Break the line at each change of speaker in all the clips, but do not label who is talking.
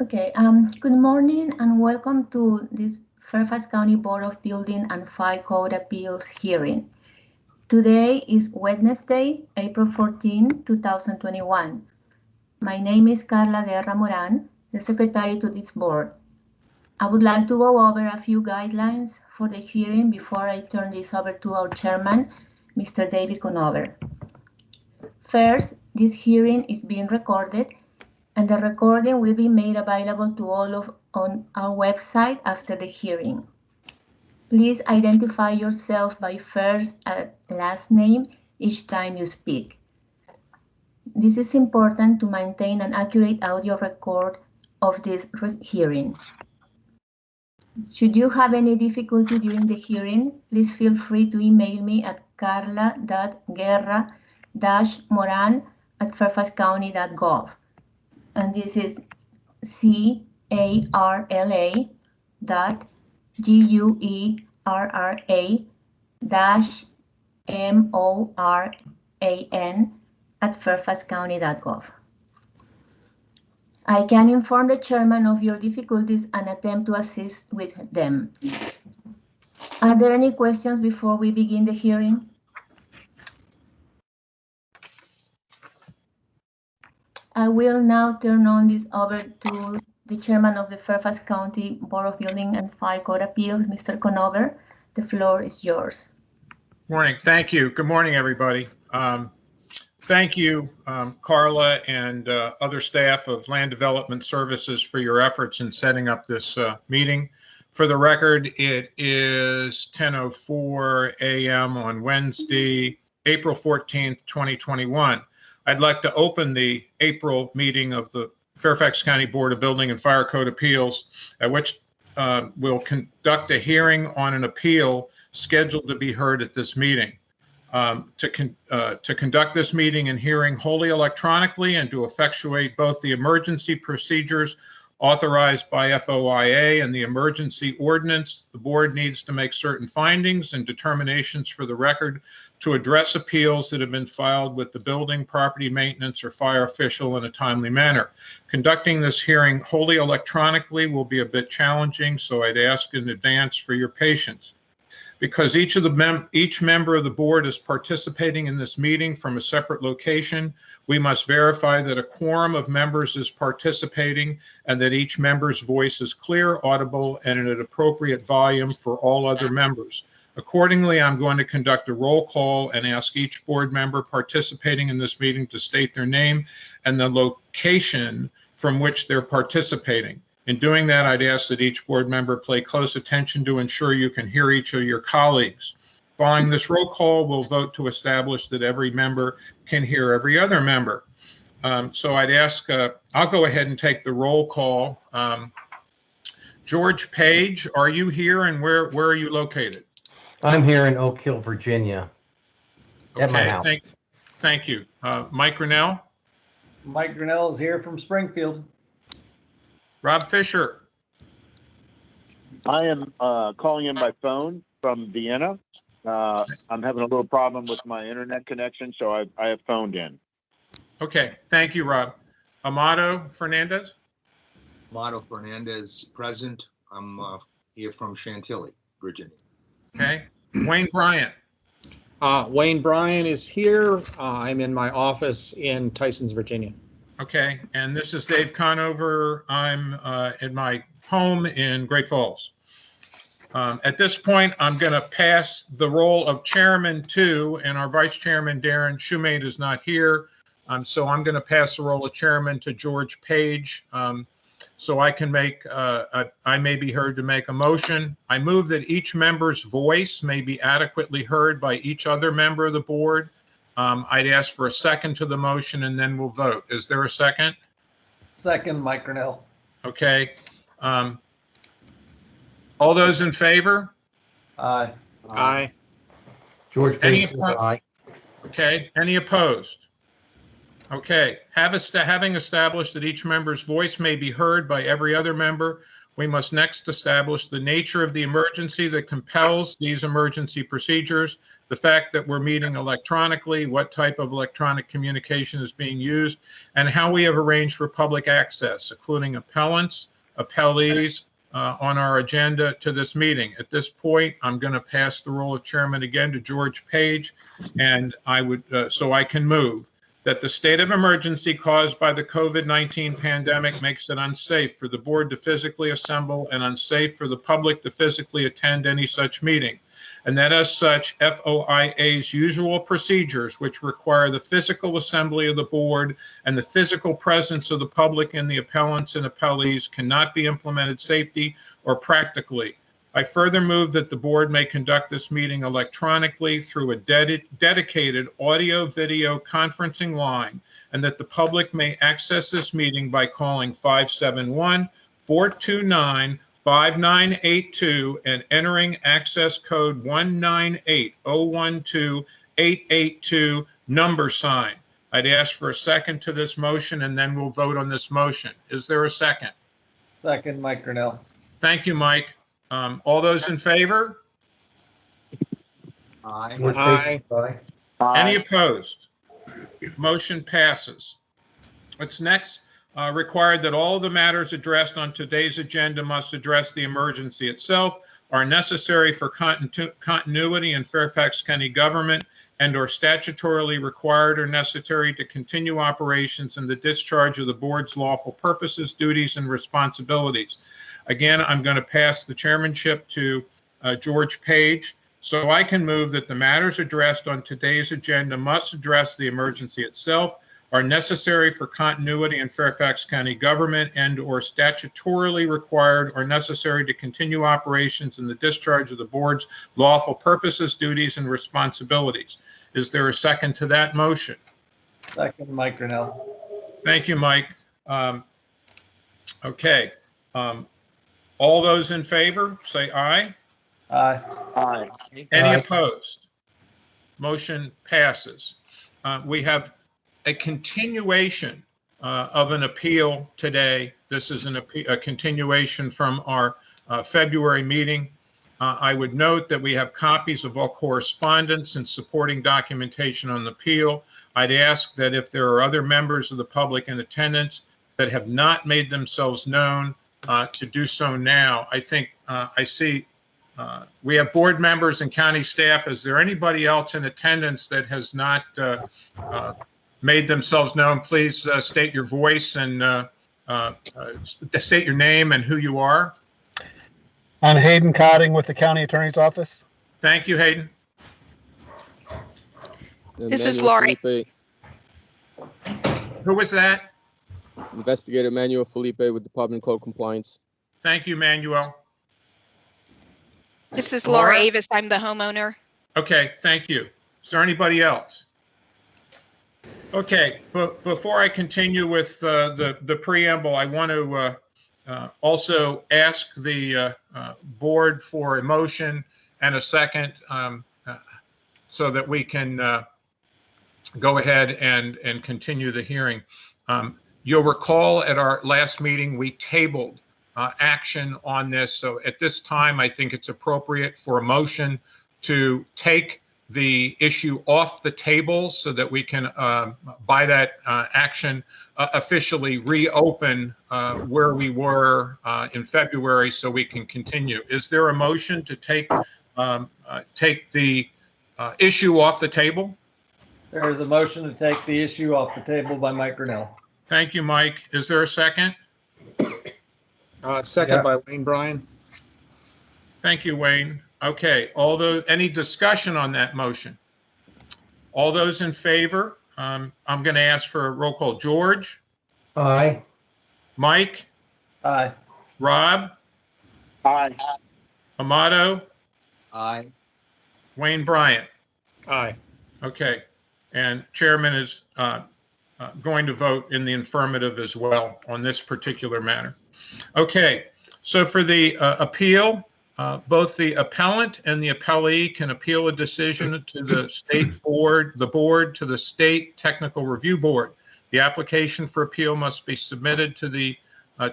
Okay, good morning and welcome to this Fairfax County Board of Building and Fire Code Appeals hearing. Today is Wednesday, April 14, 2021. My name is Carla Guerra Moran, the secretary to this board. I would like to go over a few guidelines for the hearing before I turn this over to our chairman, Mr. David Conover. First, this hearing is being recorded and the recording will be made available to all on our website after the hearing. Please identify yourself by first and last name each time you speak. This is important to maintain an accurate audio record of this hearing. Should you have any difficulty during the hearing, please feel free to email me at carla.guerra-moran@fairfaxcounty.gov. And this is carla.guerra-moran@fairfaxcounty.gov. I can inform the chairman of your difficulties and attempt to assist with them. Are there any questions before we begin the hearing? I will now turn this over to the chairman of the Fairfax County Board of Building and Fire Code Appeals, Mr. Conover. The floor is yours.
Morning. Thank you. Good morning, everybody. Thank you, Carla and other staff of Land Development Services for your efforts in setting up this meeting. For the record, it is 10:04 a.m. on Wednesday, April 14th, 2021. I'd like to open the April meeting of the Fairfax County Board of Building and Fire Code Appeals, at which we'll conduct a hearing on an appeal scheduled to be heard at this meeting. To conduct this meeting and hearing wholly electronically and to effectuate both the emergency procedures authorized by FOIA and the emergency ordinance, the board needs to make certain findings and determinations for the record to address appeals that have been filed with the building, property maintenance, or fire official in a timely manner. Conducting this hearing wholly electronically will be a bit challenging, so I'd ask in advance for your patience. Because each member of the board is participating in this meeting from a separate location, we must verify that a quorum of members is participating and that each member's voice is clear, audible, and at an appropriate volume for all other members. Accordingly, I'm going to conduct a roll call and ask each board member participating in this meeting to state their name and the location from which they're participating. In doing that, I'd ask that each board member pay close attention to ensure you can hear each of your colleagues. Following this roll call, we'll vote to establish that every member can hear every other member. So I'd ask, I'll go ahead and take the roll call. George Page, are you here and where are you located?
I'm here in Oak Hill, Virginia, at my house.
Thank you. Mike Grinnell?
Mike Grinnell is here from Springfield.
Rob Fisher?
I am calling in by phone from Vienna. I'm having a little problem with my internet connection, so I have phoned in.
Okay, thank you, Rob. Amado Fernandez?
Amado Fernandez, present. I'm here from Chantilly, Virginia.
Okay. Wayne Bryant?
Wayne Bryant is here. I'm in my office in Tysons, Virginia.
Okay, and this is Dave Conover. I'm at my home in Great Falls. At this point, I'm going to pass the role of chairman to, and our vice chairman, Darren Shoemate, is not here. So I'm going to pass the role of chairman to George Page. So I can I may be heard to make a motion. I move that each member's voice may be adequately heard by each other member of the board. I'd ask for a second to the motion and then we'll vote. Is there a second?
Second, Mike Grinnell.
Okay. All those in favor?
Aye.
Aye.
George Page says aye.
Okay. Any opposed? Okay. Having established that each member's voice may be heard by every other member, We must next establish the nature of the emergency that compels these emergency procedures, the fact that we're meeting electronically, what type of electronic communication is being used, and how we have arranged for public access, including appellants, appellees, on our agenda to this meeting. At this point, I'm going to pass the role of chairman again to George Page, and I would, so I can move that the state of emergency caused by the COVID-19 pandemic makes it unsafe for the board to physically assemble and unsafe for the public to physically attend any such meeting. And that as such, FOIA's usual procedures, which require the physical assembly of the board and the physical presence of the public and the appellants and appellees, cannot be implemented safely or practically. I further move that the board may conduct this meeting electronically through a dedicated audio-video conferencing line, and that the public may access this meeting by calling 571-429-5982 and entering access code 198012882 #. I'd ask for a second to this motion, and then we'll vote on this motion. Is there a second?
Second, Mike Grinnell.
Thank you, Mike. All those in favor?
Aye.
George
Aye.
Page, aye.
Any
Aye.
opposed? Motion passes. It's next required that all the matters addressed on today's agenda must address the emergency itself, are necessary for continuity in Fairfax County government, and are statutorily required or necessary to continue operations in the discharge of the board's lawful purposes, duties, and responsibilities. Again, I'm going to pass the chairmanship to George Page, so I can move that the matters addressed on today's agenda must address the emergency itself, are necessary for continuity in Fairfax County government, and or statutorily required or necessary to continue operations in the discharge of the board's lawful purposes, duties, and responsibilities. Is there a second to that motion?
Second, Mike Grinnell.
Thank you, Mike. Okay. All those in favor, say aye.
Aye.
Aye.
Any
Aye.
opposed? Motion passes. We have a continuation of an appeal today. This is a continuation from our February meeting. I would note that we have copies of all correspondence and supporting documentation on the appeal. I'd ask that if there are other members of the public in attendance that have not made themselves known, to do so now. I think I see we have board members and county staff. Is there anybody else in attendance that has not made themselves known? Please state your voice and state your name and who you are.
I'm Hayden Cotting with the County Attorney's Office.
Thank you, Hayden.
This is Lori.
Felipe,
Who was that?
Investigator Manuel Felipe with Department of Code Compliance.
Thank you, Manuel.
This is Laura
Laura?
Avis. I'm the homeowner.
Okay, thank you. Is there anybody else? Okay, but before I continue with the preamble, I want to also ask the board for a motion and a second so that we can go ahead and continue the hearing. You'll recall at our last meeting, we tabled action on this. So at this time, I think it's appropriate for a motion to take the issue off the table so that we can, by that action, officially reopen where we were in February so we can continue. Is there a motion to take the issue off the table?
There is a motion to take the issue off the table by Mike Grinnell.
Thank you, Mike. Is there a second?
Second
Yeah.
by Wayne Bryan.
Thank you, Wayne. Okay, any discussion on that motion? All those in favor? I'm going to ask for a roll call. George,
Aye.
Mike,
Aye.
Rob,
Aye.
Amato,
Aye.
Wayne Bryant.
Aye.
Okay, and chairman is going to vote in the affirmative as well on this particular matter. Okay, so for the appeal, both the appellant and the appellee can appeal a decision to the state board, to the state technical review board. The application for appeal must be submitted to the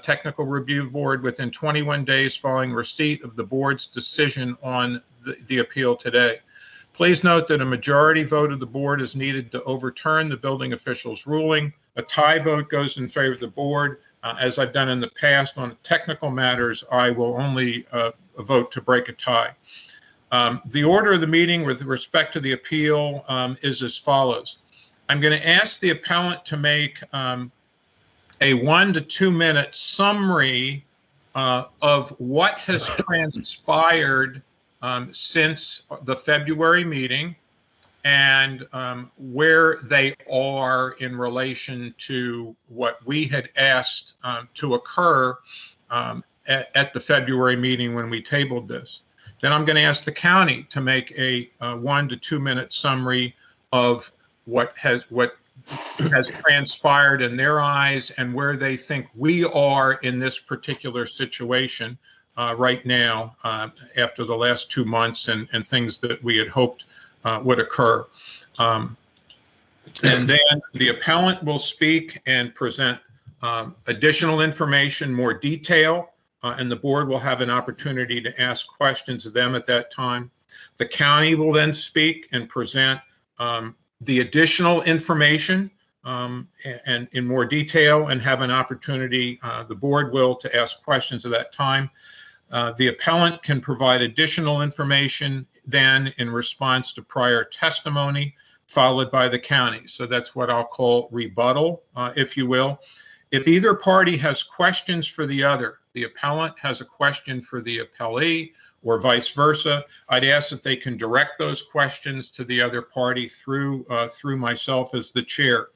Technical Review Board within 21 days following receipt of the board's decision on the appeal today. Please note that a majority vote of the board is needed to overturn the building official's ruling. A tie vote goes in favor of the board. As I've done in the past on technical matters, I will only vote to break a tie. The order of the meeting with respect to the appeal is as follows. I'm going to ask the appellant to make a 1 to 2 minute summary of what has transpired since the February meeting and where they are in relation to what we had asked to occur at the February meeting when we tabled this. Then I'm going to ask the county to make a 1 to 2 minute summary of what has transpired in their eyes and where they think we are in this particular situation right now after the last 2 months and things that we had hoped would occur. And then the appellant will speak and present additional information, more detail, and the board will have an opportunity to ask questions of them at that time. The county will then speak and present the additional information and in more detail and have an opportunity, the board will, to ask questions at that time. The appellant can provide additional information then in response to prior testimony, followed by the county. So that's what I'll call rebuttal, if you will. If either party has questions for the other, the appellant has a question for the appellee, or vice versa, I'd ask that they can direct those questions to the other party through myself as the chair.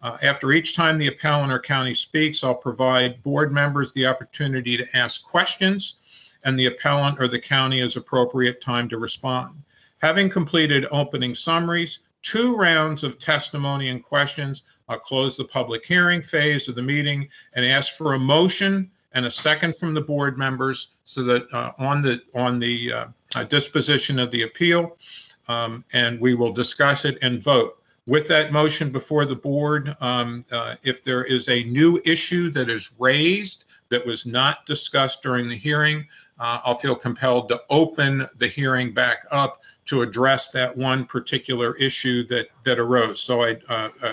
After each time the appellant or county speaks, I'll provide board members the opportunity to ask questions, and the appellant or the county as appropriate time to respond. Having completed opening summaries, 2 rounds of testimony and questions, I'll close the public hearing phase of the meeting and ask for a motion and a second from the board members so that on the disposition of the appeal, and we will discuss it and vote. With that motion before the board, if there is a new issue that is raised that was not discussed during the hearing, I'll feel compelled to open the hearing back up to address that one particular issue that arose. So I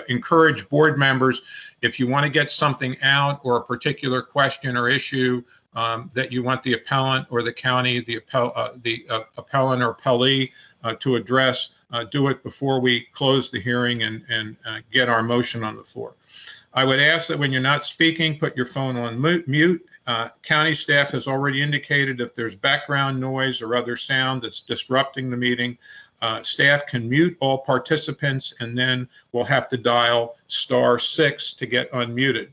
encourage board members, if you want to get something out or a particular question or issue that you want the appellant or the county, the appellant or appellee to address, do it before we close the hearing and get our motion on the floor. I would ask that when you're not speaking, put your phone on mute. County staff has already indicated if there's background noise or other sound that's disrupting the meeting, staff can mute all participants, and then we'll have to dial *6 to get unmuted.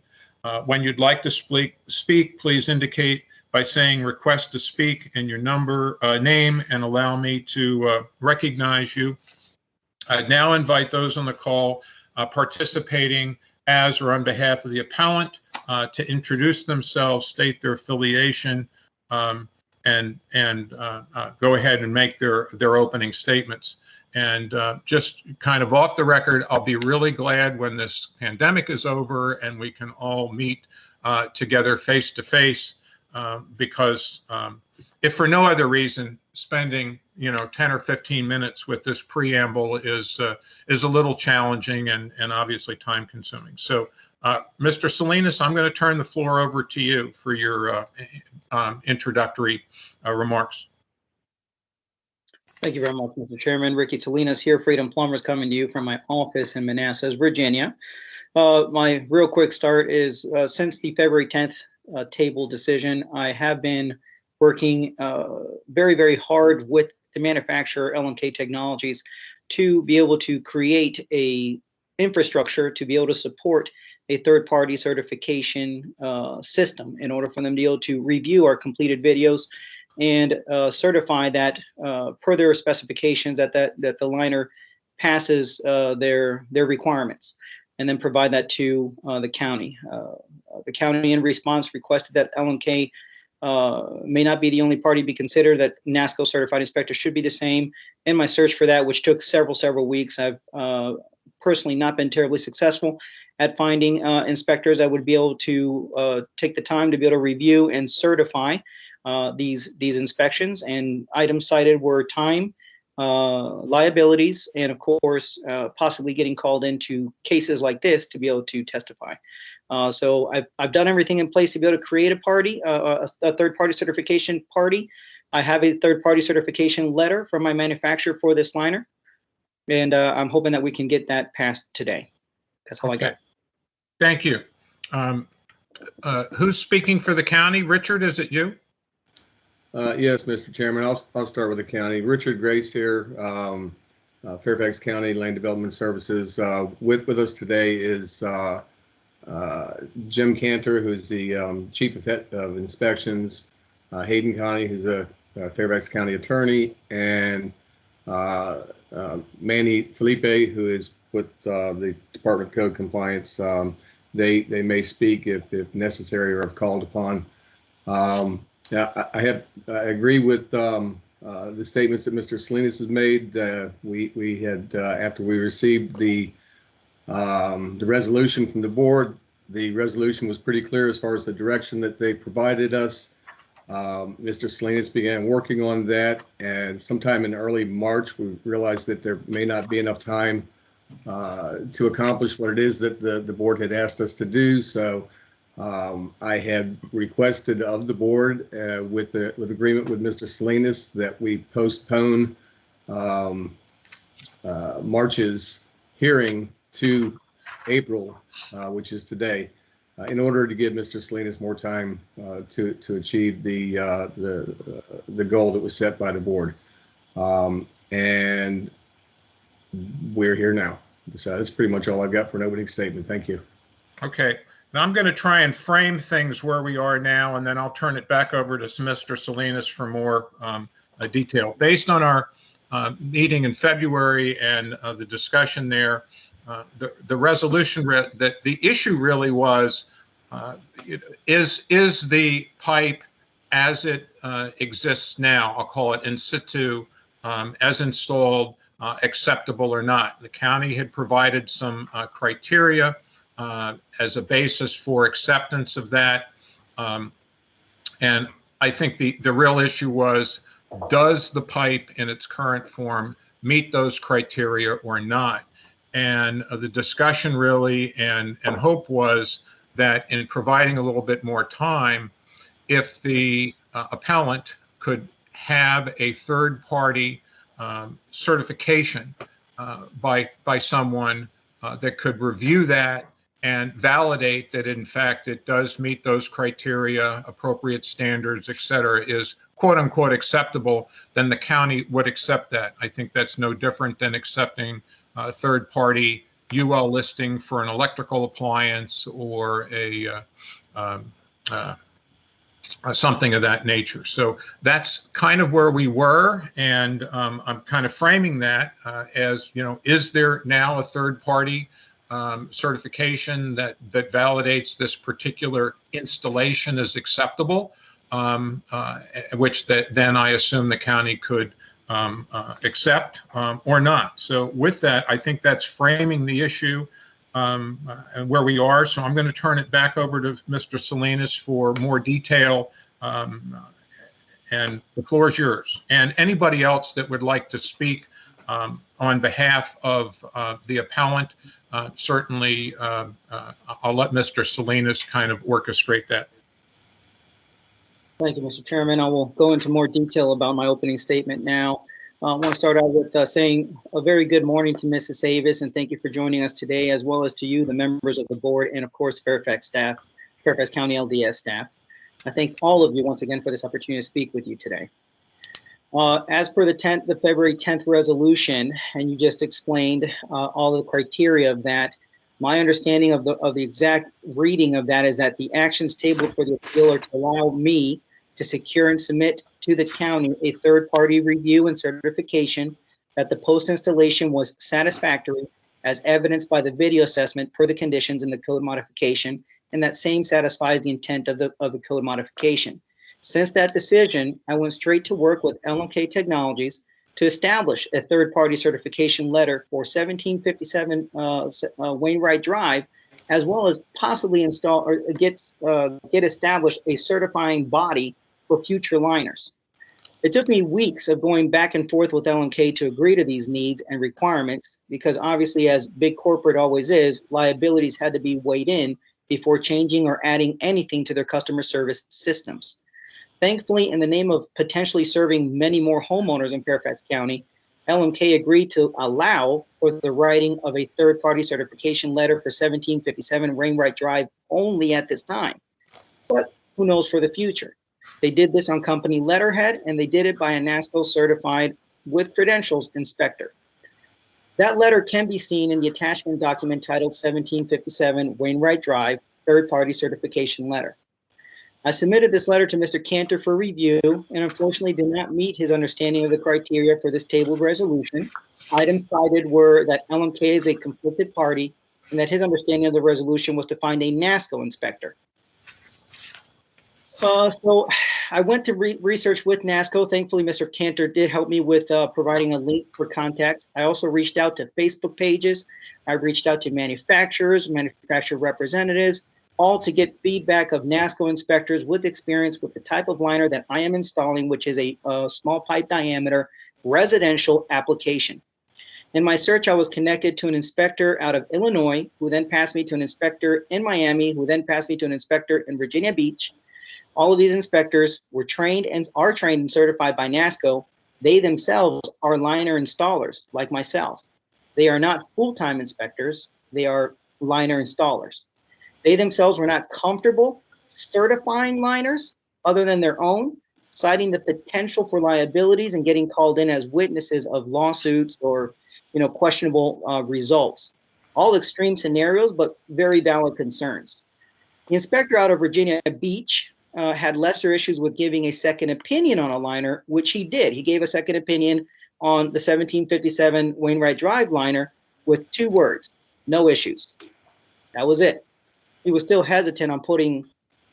When you'd like to speak, please indicate by saying request to speak and your name, and allow me to recognize you. I'd now invite those on the call participating as or on behalf of the appellant to introduce themselves, state their affiliation, and go ahead and make their opening statements. And just kind of off the record, I'll be really glad when this pandemic is over and we can all meet together face to face, because if for no other reason, spending 10 or 15 minutes with this preamble is a little challenging and obviously time consuming. So Mr. Salinas, I'm going to turn the floor over to you for your introductory remarks.
Thank you very much, Mr. Chairman. Ricky Salinas here, Freedom Plumbers, coming to you from my office in Manassas, Virginia. My real quick start is since the February 10th table decision, I have been working very, very hard with the manufacturer, LMK Technologies, to be able to create a infrastructure to be able to support a third-party certification system in order for them to be able to review our completed videos and certify that per their specifications that the liner passes their requirements, and then provide that to the county. The county in response requested that LMK may not be the only party to be considered, that NASCO certified inspector should be the same. In my search for that, which took several weeks, I've personally not been terribly successful at finding inspectors that would be able to take the time to be able to review and certify these inspections. And items cited were time, liabilities, and of course, possibly getting called into cases like this to be able to testify. So I've done everything in place to be able to create a party, a third-party certification party. I have a third-party certification letter from my manufacturer for this liner, and I'm hoping that we can get that passed today. That's all I got.
Thank you. Who's speaking for the county? Richard, is it you?
Yes, Mr. Chairman. I'll start with the county. Richard Grace here, Fairfax County Land Development Services. With us today is Jim Cantor, who's the Chief of Inspections, Hayden Connie, who's a Fairfax County Attorney, and Manny Felipe, who is with the Department of Code Compliance. They may speak if necessary or if called upon. I agree with the statements that Mr. Salinas has made. We had after we received the resolution from the board, the resolution was pretty clear as far as the direction that they provided us. Mr. Salinas began working on that, and sometime in early March, we realized that there may not be enough time to accomplish what it is that the board had asked us to do. So I had requested of the board with agreement with Mr. Salinas that we postpone March's hearing to April, which is today, in order to give Mr. Salinas more time to achieve the goal that was set by the board. And we're here now. So that's pretty much all I've got for an opening statement. Thank you.
Okay. Now I'm going to try and frame things where we are now, and then I'll turn it back over to Mr. Salinas for more detail. Based on our meeting in February and the discussion there, the resolution that the issue really was, is the pipe as it exists now, I'll call it in situ, as installed, acceptable or not. The county had provided some criteria as a basis for acceptance of that. And I think the real issue was, does the pipe in its current form meet those criteria or not? And the discussion really and hope was that in providing a little bit more time, if the appellant could have a third-party certification by someone that could review that and validate that in fact it does meet those criteria, appropriate standards, et cetera, is quote unquote acceptable, then the county would accept that. I think that's no different than accepting a third-party UL listing for an electrical appliance or something of that nature. So that's kind of where we were, and I'm kind of framing that as, is there now a third-party certification that validates this particular installation as acceptable, which then I assume the county could accept or not. So with that, I think that's framing the issue and where we are. So I'm going to turn it back over to Mr. Salinas for more detail, and the floor is yours. And anybody else that would like to speak on behalf of the appellant, certainly I'll let Mr. Salinas kind of orchestrate that.
Thank you, Mr. Chairman. I will go into more detail about my opening statement now. I want to start out with saying a very good morning to Mrs. Avis, and thank you for joining us today, as well as to you, the members of the board, and of course, Fairfax staff, Fairfax County LDS staff. I thank all of you once again for this opportunity to speak with you today. As per the February 10th resolution, and you just explained all the criteria of that, my understanding of the exact reading of that is that the actions tabled for the appeal are to allow me to secure and submit to the county a third-party review and certification that the post-installation was satisfactory as evidenced by the video assessment per the conditions in the code modification, and that same satisfies the intent of the code modification. Since that decision, I went straight to work with L&K Technologies to establish a third-party certification letter for 1757 Wainwright Drive, as well as possibly install or get established a certifying body for future liners. It took me weeks of going back and forth with LMK to agree to these needs and requirements, because obviously, as big corporate always is, liabilities had to be weighed in before changing or adding anything to their customer service systems. Thankfully, in the name of potentially serving many more homeowners in Fairfax County, LMK agreed to allow for the writing of a third-party certification letter for 1757 Wainwright Drive only at this time. But who knows for the future? They did this on company letterhead, and they did it by a NASCO certified with credentials inspector. That letter can be seen in the attachment document titled 1757 Wainwright Drive Third-Party Certification Letter. I submitted this letter to Mr. Cantor for review, and unfortunately did not meet his understanding of the criteria for this tabled resolution. Items cited were that LMK is a conflicted party, and that his understanding of the resolution was to find a NASCO inspector. So I went to research with NASCO. Thankfully, Mr. Cantor did help me with providing a link for contacts. I also reached out to Facebook pages. I reached out to manufacturers, manufacturer representatives, all to get feedback of NASCO inspectors with experience with the type of liner that I am installing, which is a small pipe diameter residential application. In my search, I was connected to an inspector out of Illinois, who then passed me to an inspector in Miami, who then passed me to an inspector in Virginia Beach. All of these inspectors were trained and are trained and certified by NASCO. They themselves are liner installers like myself. They are not full-time inspectors. They are liner installers. They themselves were not comfortable certifying liners other than their own, citing the potential for liabilities and getting called in as witnesses of lawsuits or, questionable results. All extreme scenarios, but very valid concerns. The inspector out of Virginia Beach had lesser issues with giving a second opinion on a liner, which he did. He gave a second opinion on the 1757 Wainwright Drive liner with 2 words: no issues. That was it. He was still hesitant on putting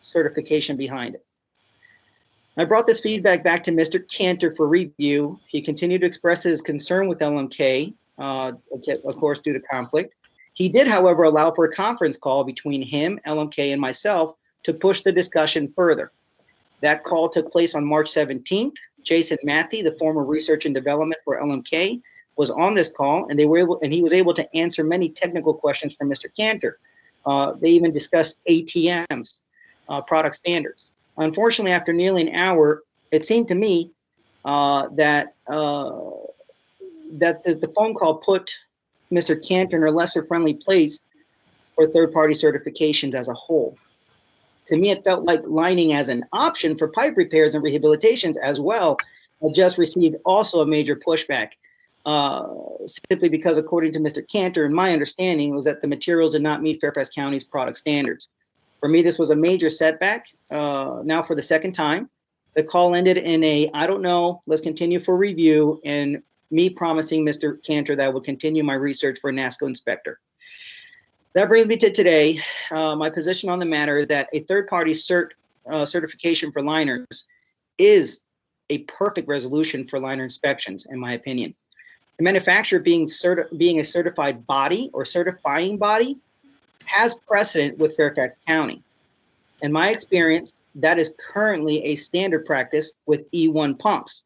certification behind it. I brought this feedback back to Mr. Cantor for review. He continued to express his concern with LMK, of course, due to conflict. He did, however, allow for a conference call between him, LMK, and myself to push the discussion further. That call took place on March 17th. Jason Matthey, the former research and development for LMK, was on this call, and he was able to answer many technical questions from Mr. Cantor. They even discussed ATMs, product standards. Unfortunately, after nearly an hour, it seemed to me that the phone call put Mr. Cantor in a lesser friendly place for third-party certifications as a whole. To me, it felt like lining as an option for pipe repairs and rehabilitations as well. I just received also a major pushback, simply because, according to Mr. Cantor, and my understanding was that the materials did not meet Fairfax County's product standards. For me, this was a major setback. Now for the second time, the call ended in a, I don't know, let's continue for review, and me promising Mr. Cantor that I would continue my research for a NASCO inspector. That brings me to today. My position on the matter is that a third-party certification for liners is a perfect resolution for liner inspections, in my opinion. The manufacturer being a certified body or certifying body has precedent with Fairfax County. In my experience, that is currently a standard practice with E1 pumps.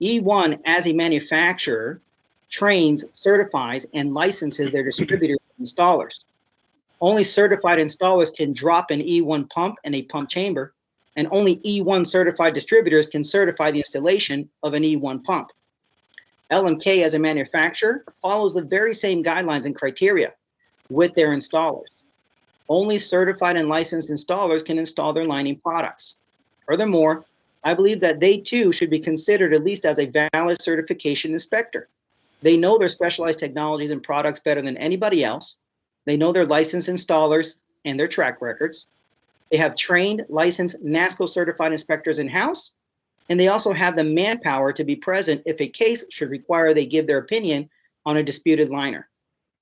E1, as a manufacturer, trains, certifies, and licenses their distributors and installers. Only certified installers can drop an E1 pump and a pump chamber, and only E1 certified distributors can certify the installation of an E1 pump. LMK, as a manufacturer, follows the very same guidelines and criteria with their installers. Only certified and licensed installers can install their lining products. Furthermore, I believe that they too should be considered at least as a valid certification inspector. They know their specialized technologies and products better than anybody else. They know their licensed installers and their track records. They have trained, licensed, NASCO certified inspectors in-house, and they also have the manpower to be present if a case should require they give their opinion on a disputed liner.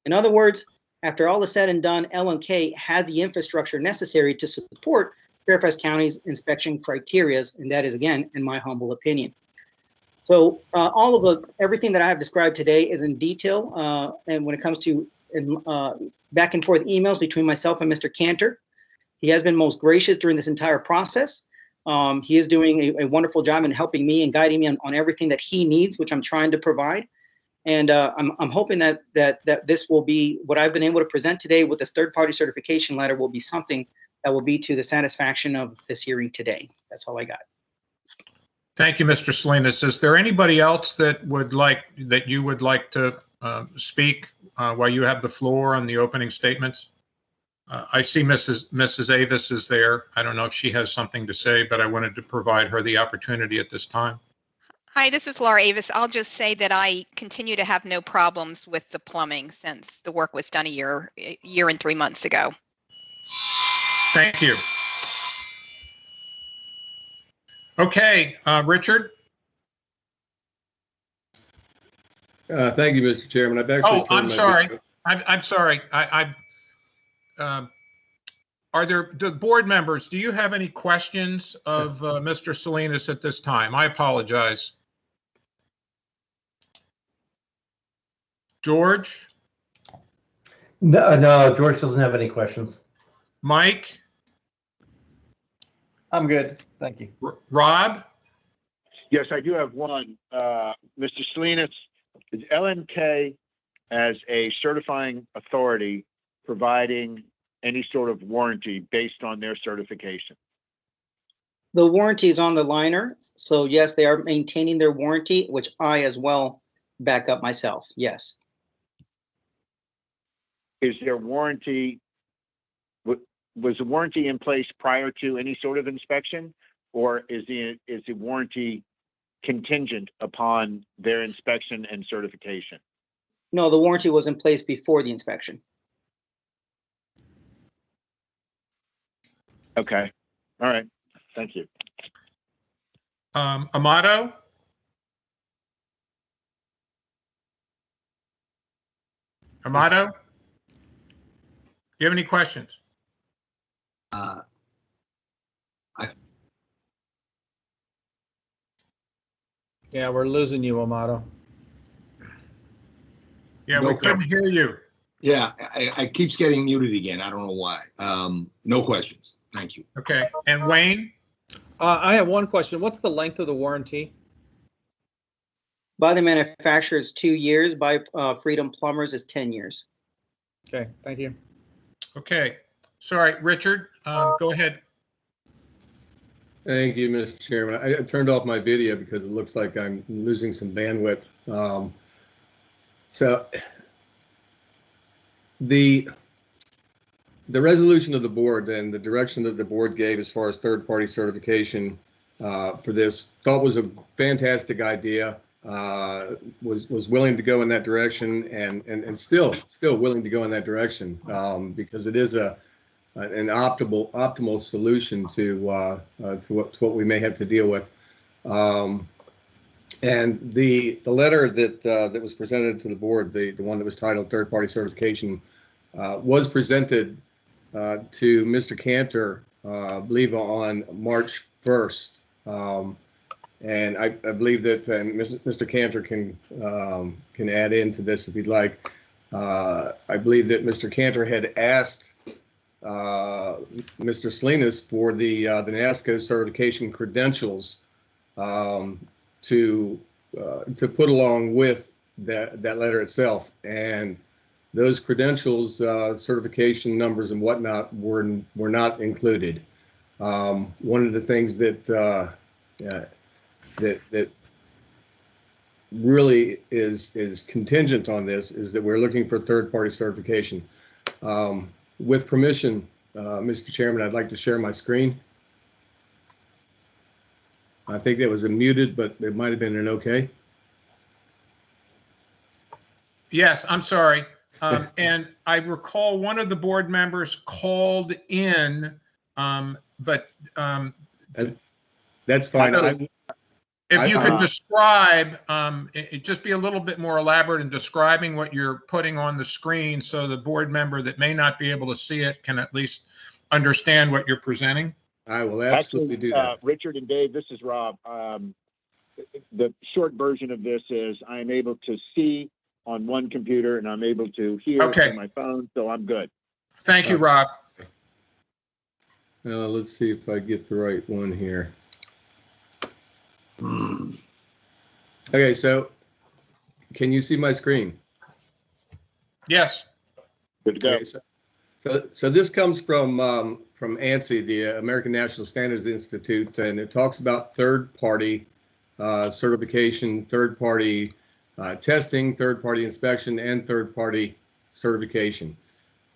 In other words, after all is said and done, LMK has the infrastructure necessary to support Fairfax County's inspection criteria, and that is, again, in my humble opinion. So everything that I have described today is in detail. And when it comes to back and forth emails between myself and Mr. Cantor, he has been most gracious during this entire process. He is doing a wonderful job in helping me and guiding me on everything that he needs, which I'm trying to provide. And I'm hoping that this will be what I've been able to present today with this third-party certification letter will be something that will be to the satisfaction of this hearing today. That's all I got.
Thank you, Mr. Salinas. Is there anybody else that you would like to speak while you have the floor on the opening statements? I see Mrs. Avis is there. I don't know if she has something to say, but I wanted to provide her the opportunity at this time.
Hi, this is Laura Avis. I'll just say that I continue to have no problems with the plumbing since the work was done a year and 3 months ago.
Thank you. Okay, Richard.
Thank you, Mr. Chairman. I've actually.
Oh, I'm sorry. I'm sorry. Are the board members, do you have any questions of Mr. Salinas at this time? I apologize. George?
No, George doesn't have any questions.
Mike?
I'm good. Thank you.
Rob?
Yes, I do have one. Mr. Salinas, is LNK as a certifying authority providing any sort of warranty based on their certification?
The warranty is on the liner. So yes, they are maintaining their warranty, which I as well back up myself. Yes.
Is there warranty, was the warranty in place prior to any sort of inspection, or is the warranty contingent upon their inspection and certification?
No, the warranty was in place before the inspection.
Okay. All right. Thank you.
Amato? Amato? Do you have any questions?
Yeah, we're losing you, Amato.
Yeah, we couldn't hear you.
Yeah, I keeps getting muted again. I don't know why. No questions. Thank you.
Okay. And Wayne?
I have one question. What's the length of the warranty?
By the manufacturer, it's 2 years. By Freedom Plumbers, is 10 years.
Okay, thank you.
Okay. Sorry, Richard, go ahead.
Thank you, Mr. Chairman. I turned off my video because it looks like I'm losing some bandwidth. So the resolution of the board and the direction that the board gave as far as third-party certification for this, thought was a fantastic idea. Was willing to go in that direction and still willing to go in that direction because it is an optimal solution to what we may have to deal with. And the letter that was presented to the board, the one that was titled third-party certification, was presented to Mr. Cantor, I believe on March 1st. And I believe that Mr. Cantor can add into this if he'd like. I believe that Mr. Cantor had asked Mr. Salinas for the NASCO certification credentials to put along with that letter itself, and those credentials, certification numbers and whatnot were not included. One of the things that really is contingent on this is that we're looking for third-party certification. With permission, Mr. Chairman, I'd like to share my screen. I think that was muted, but it might have been an okay.
Yes, I'm sorry. And I recall one of the board members called in, but
that's fine.
If you could describe, just be a little bit more elaborate in describing what you're putting on the screen so the board member that may not be able to see it can at least understand what you're presenting.
I will absolutely do that.
Richard and Dave, this is Rob. the short version of this is I am able to see on one computer and I'm able to hear
Okay.
through my phone, so I'm good.
Thank you, Rob.
Let's see if I get the right one here. Okay, so can you see my screen?
Yes.
Good to go.
Okay, so this comes from ANSI, the American National Standards Institute, and it talks about third-party certification, third-party testing, third-party inspection, and third-party certification.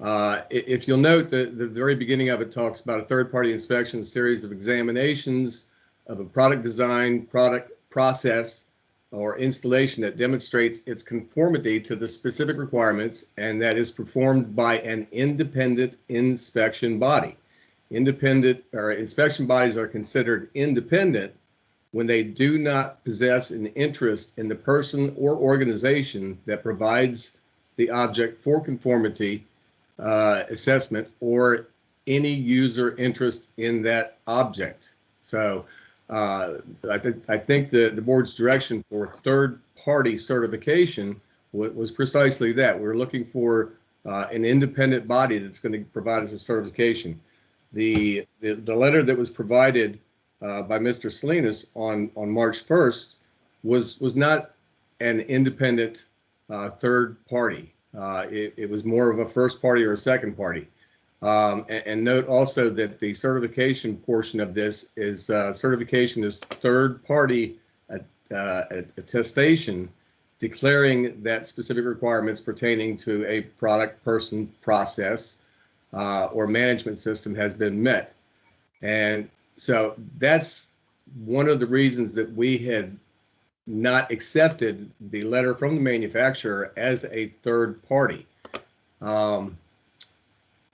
If you'll note, the very beginning of it talks about a third-party inspection, a series of examinations of a product design, product process, or installation that demonstrates its conformity to the specific requirements, and that is performed by an independent inspection body. Independent or inspection bodies are considered independent when they do not possess an interest in the person or organization that provides the object for conformity assessment or any user interest in that object. So I think the board's direction for third-party certification was precisely that. We're looking for an independent body that's going to provide us a certification. The letter that was provided by Mr. Salinas on March 1st was not an independent third party. It was more of a first party or a second party. And note also that the certification portion of this is certification is third-party attestation declaring that specific requirements pertaining to a product, person, process, or management system has been met. And so that's one of the reasons that we had not accepted the letter from the manufacturer as a third party.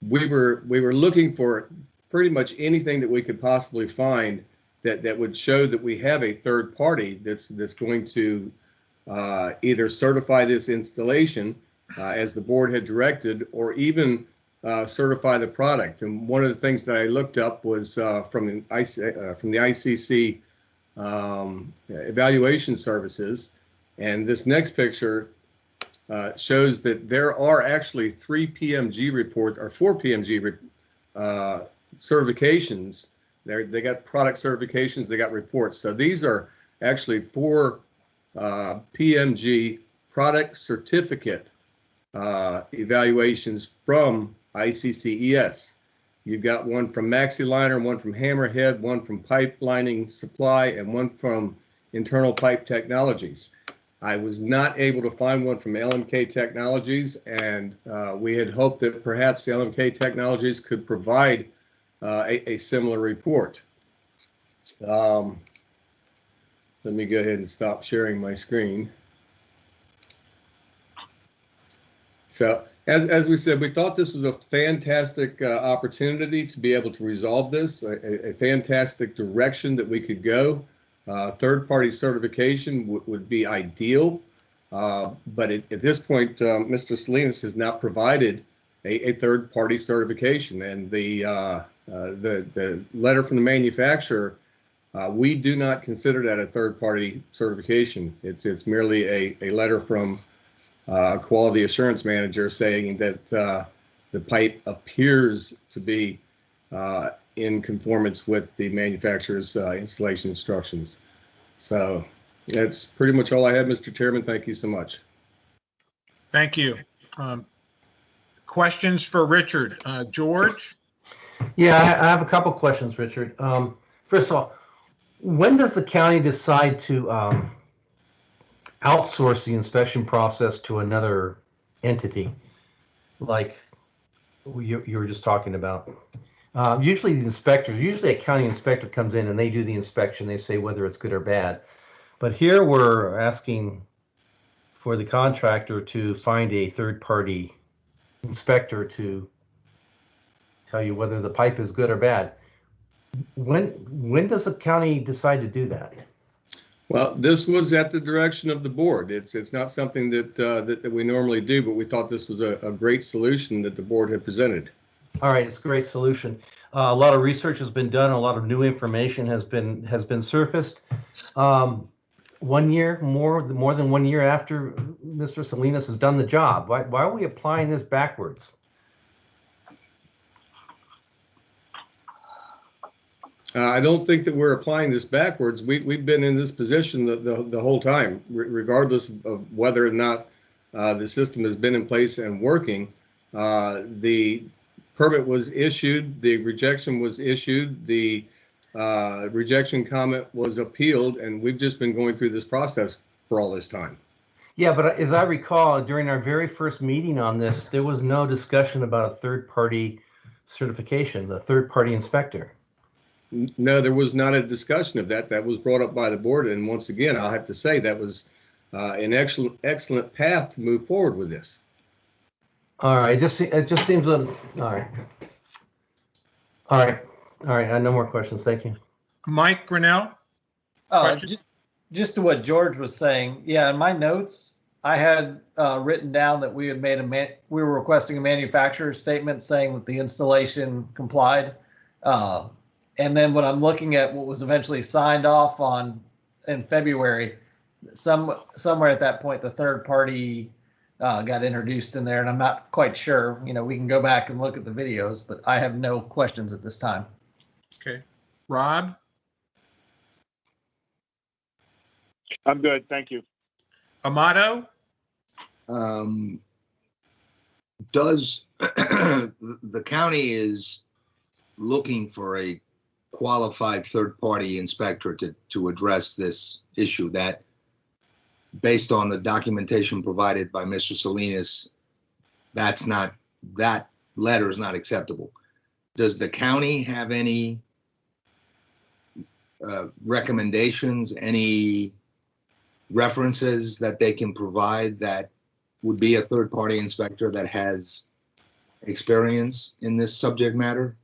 We were looking for pretty much anything that we could possibly find that would show that we have a third party that's going to either certify this installation as the board had directed, or even certify the product. And one of the things that I looked up was from the ICC evaluation services, and this next picture shows that there are actually 3 PMG reports or 4 PMG certifications. They got product certifications, they got reports. So these are actually 4 PMG product certificate evaluations from ICCES. You've got one from Maxiliner, one from Hammerhead, one from Pipe Lining Supply, and one from Internal Pipe Technologies. I was not able to find one from LMK Technologies, and we had hoped that perhaps LMK Technologies could provide a similar report. Let me go ahead and stop sharing my screen. So as we said, we thought this was a fantastic opportunity to be able to resolve this, a fantastic direction that we could go. Third-party certification would be ideal, but at this point, Mr. Salinas has not provided a third-party certification, and the letter from the manufacturer, we do not consider that a third-party certification. It's merely a letter from a quality assurance manager saying that the pipe appears to be in conformance with the manufacturer's installation instructions. So that's pretty much all I have, Mr. Chairman. Thank you so much.
Thank you. Questions for Richard? George?
Yeah, I have a couple questions, Richard. First of all, when does the county decide to outsource the inspection process to another entity, like you were just talking about? Usually a county inspector comes in and they do the inspection. They say whether it's good or bad. But here we're asking for the contractor to find a third-party inspector to tell you whether the pipe is good or bad. When does the county decide to do that?
Well, this was at the direction of the board. It's not something that we normally do, but we thought this was a great solution that the board had presented.
All right, it's a great solution. A lot of research has been done. A lot of new information has been surfaced. 1 year, more than 1 year after Mr. Salinas has done the job. Why are we applying this backwards?
I don't think that we're applying this backwards. We've been in this position the whole time, regardless of whether or not the system has been in place and working. The permit was issued, the rejection was issued, the rejection comment was appealed, and we've just been going through this process for all this time.
Yeah, but as I recall, during our very first meeting on this, there was no discussion about a third-party certification, the third-party inspector.
No, there was not a discussion of that. That was brought up by the board, and once again, I'll have to say that was an excellent path to move forward with this.
All right, it just seems a all right. I have no more questions. Thank you.
Mike Grinnell?
Just to what George was saying, yeah, in my notes, I had written down that we had we were requesting a manufacturer's statement saying that the installation complied. And then when I'm looking at what was eventually signed off on in February, somewhere at that point, the third party got introduced in there, and I'm not quite sure. You know, we can go back and look at the videos, but I have no questions at this time.
Okay. Rob?
I'm good, thank you.
Amato?
Does the county is looking for a qualified third-party inspector to address this issue that, based on the documentation provided by Mr. Salinas, that letter is not acceptable. Does the county have any recommendations, any references that they can provide that would be a third-party inspector that has experience in this subject matter?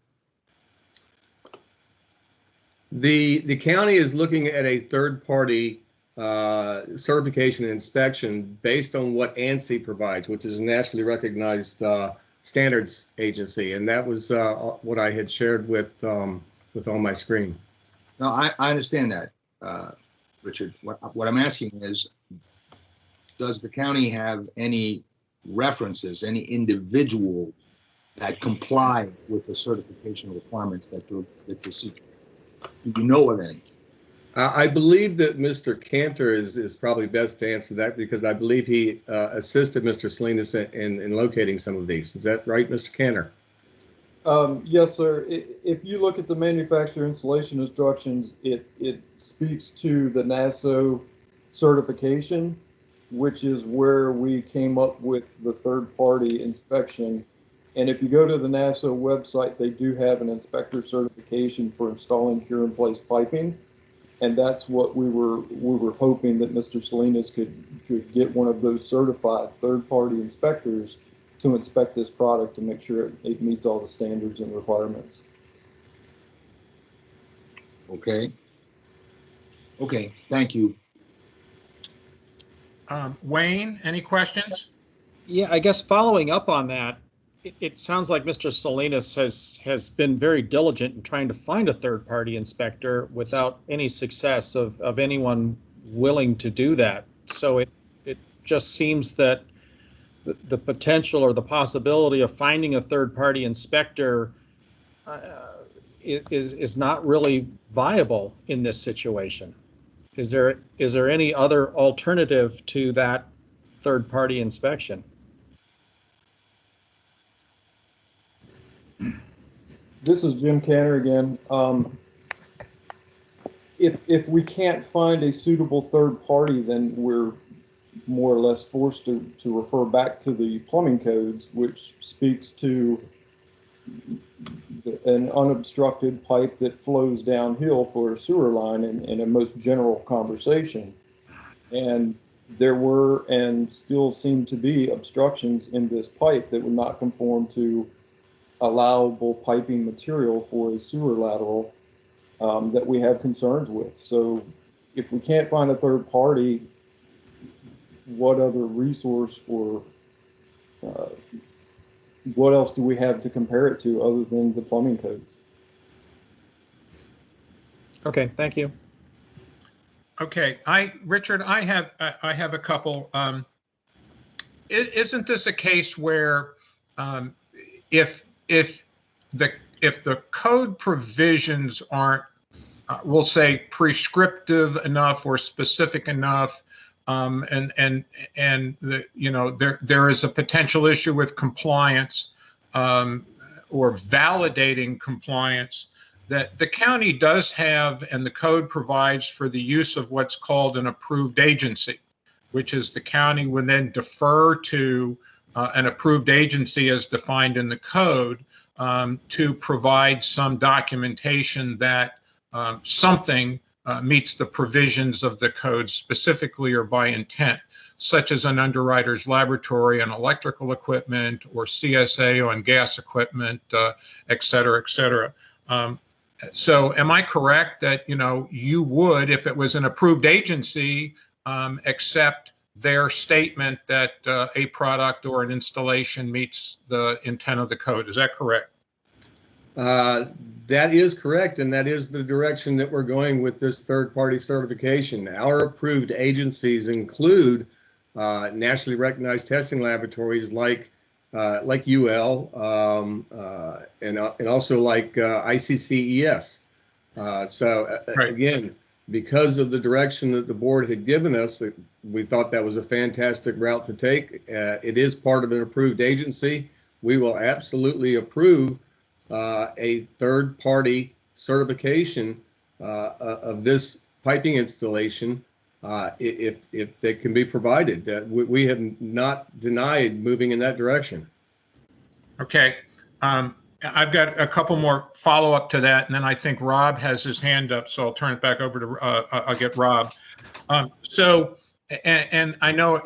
The county is looking at a third-party certification and inspection based on what ANSI provides, which is a nationally recognized standards agency, and that was what I had shared with on my screen.
No, I understand that, Richard. What I'm asking is, does the county have any references, any individual that comply with the certification requirements that you're seeking? Do you know of any?
I believe that Mr. Cantor is probably best to answer that, because I believe he assisted Mr. Salinas in locating some of these. Is that right, Mr. Cantor?
Yes, sir. If you look at the manufacturer installation instructions, it speaks to the NASO certification, which is where we came up with the third-party inspection. And if you go to the NASO website, they do have an inspector certification for installing here-in-place piping, and that's what we were hoping that Mr. Salinas could get one of those certified third-party inspectors to inspect this product to make sure it meets all the standards and requirements.
Okay. Okay, thank you.
Wayne, any questions?
Yeah, I guess following up on that, it sounds like Mr. Salinas has been very diligent in trying to find a third-party inspector without any success of anyone willing to do that. So it just seems that the potential or the possibility of finding a third-party inspector is not really viable in this situation. Is there any other alternative to that third-party inspection?
This is Jim Cantor again. If we can't find a suitable third party, then we're more or less forced to refer back to the plumbing codes, which speaks to an unobstructed pipe that flows downhill for a sewer line in a most general conversation. And there were and still seem to be obstructions in this pipe that would not conform to allowable piping material for a sewer lateral that we have concerns with. So if we can't find a third party, what other resource or what else do we have to compare it to other than the plumbing codes?
Okay, thank you.
Okay, Richard, I have a couple. Isn't this a case where if the code provisions aren't, we'll say, prescriptive enough or specific enough, and there is a potential issue with compliance or validating compliance, that the county does have, and the code provides for the use of what's called an approved agency, which is the county would then defer to an approved agency as defined in the code to provide some documentation that something meets the provisions of the code specifically or by intent, such as an underwriter's laboratory on electrical equipment or CSA on gas equipment, et cetera, et cetera. So am I correct that, you would, if it was an approved agency, accept their statement that a product or an installation meets the intent of the code? Is that correct?
That is correct, and that is the direction that we're going with this third-party certification. Our approved agencies include nationally recognized testing laboratories like UL and also like ICCES.
Right.
Again, because of the direction that the board had given us, we thought that was a fantastic route to take. It is part of an approved agency. We will absolutely approve a third-party certification of this piping installation if they can be provided. We have not denied moving in that direction.
Okay. I've got a couple more follow-up to that, and then I think Rob has his hand up, so I'll turn it back over to, I'll get Rob. And I know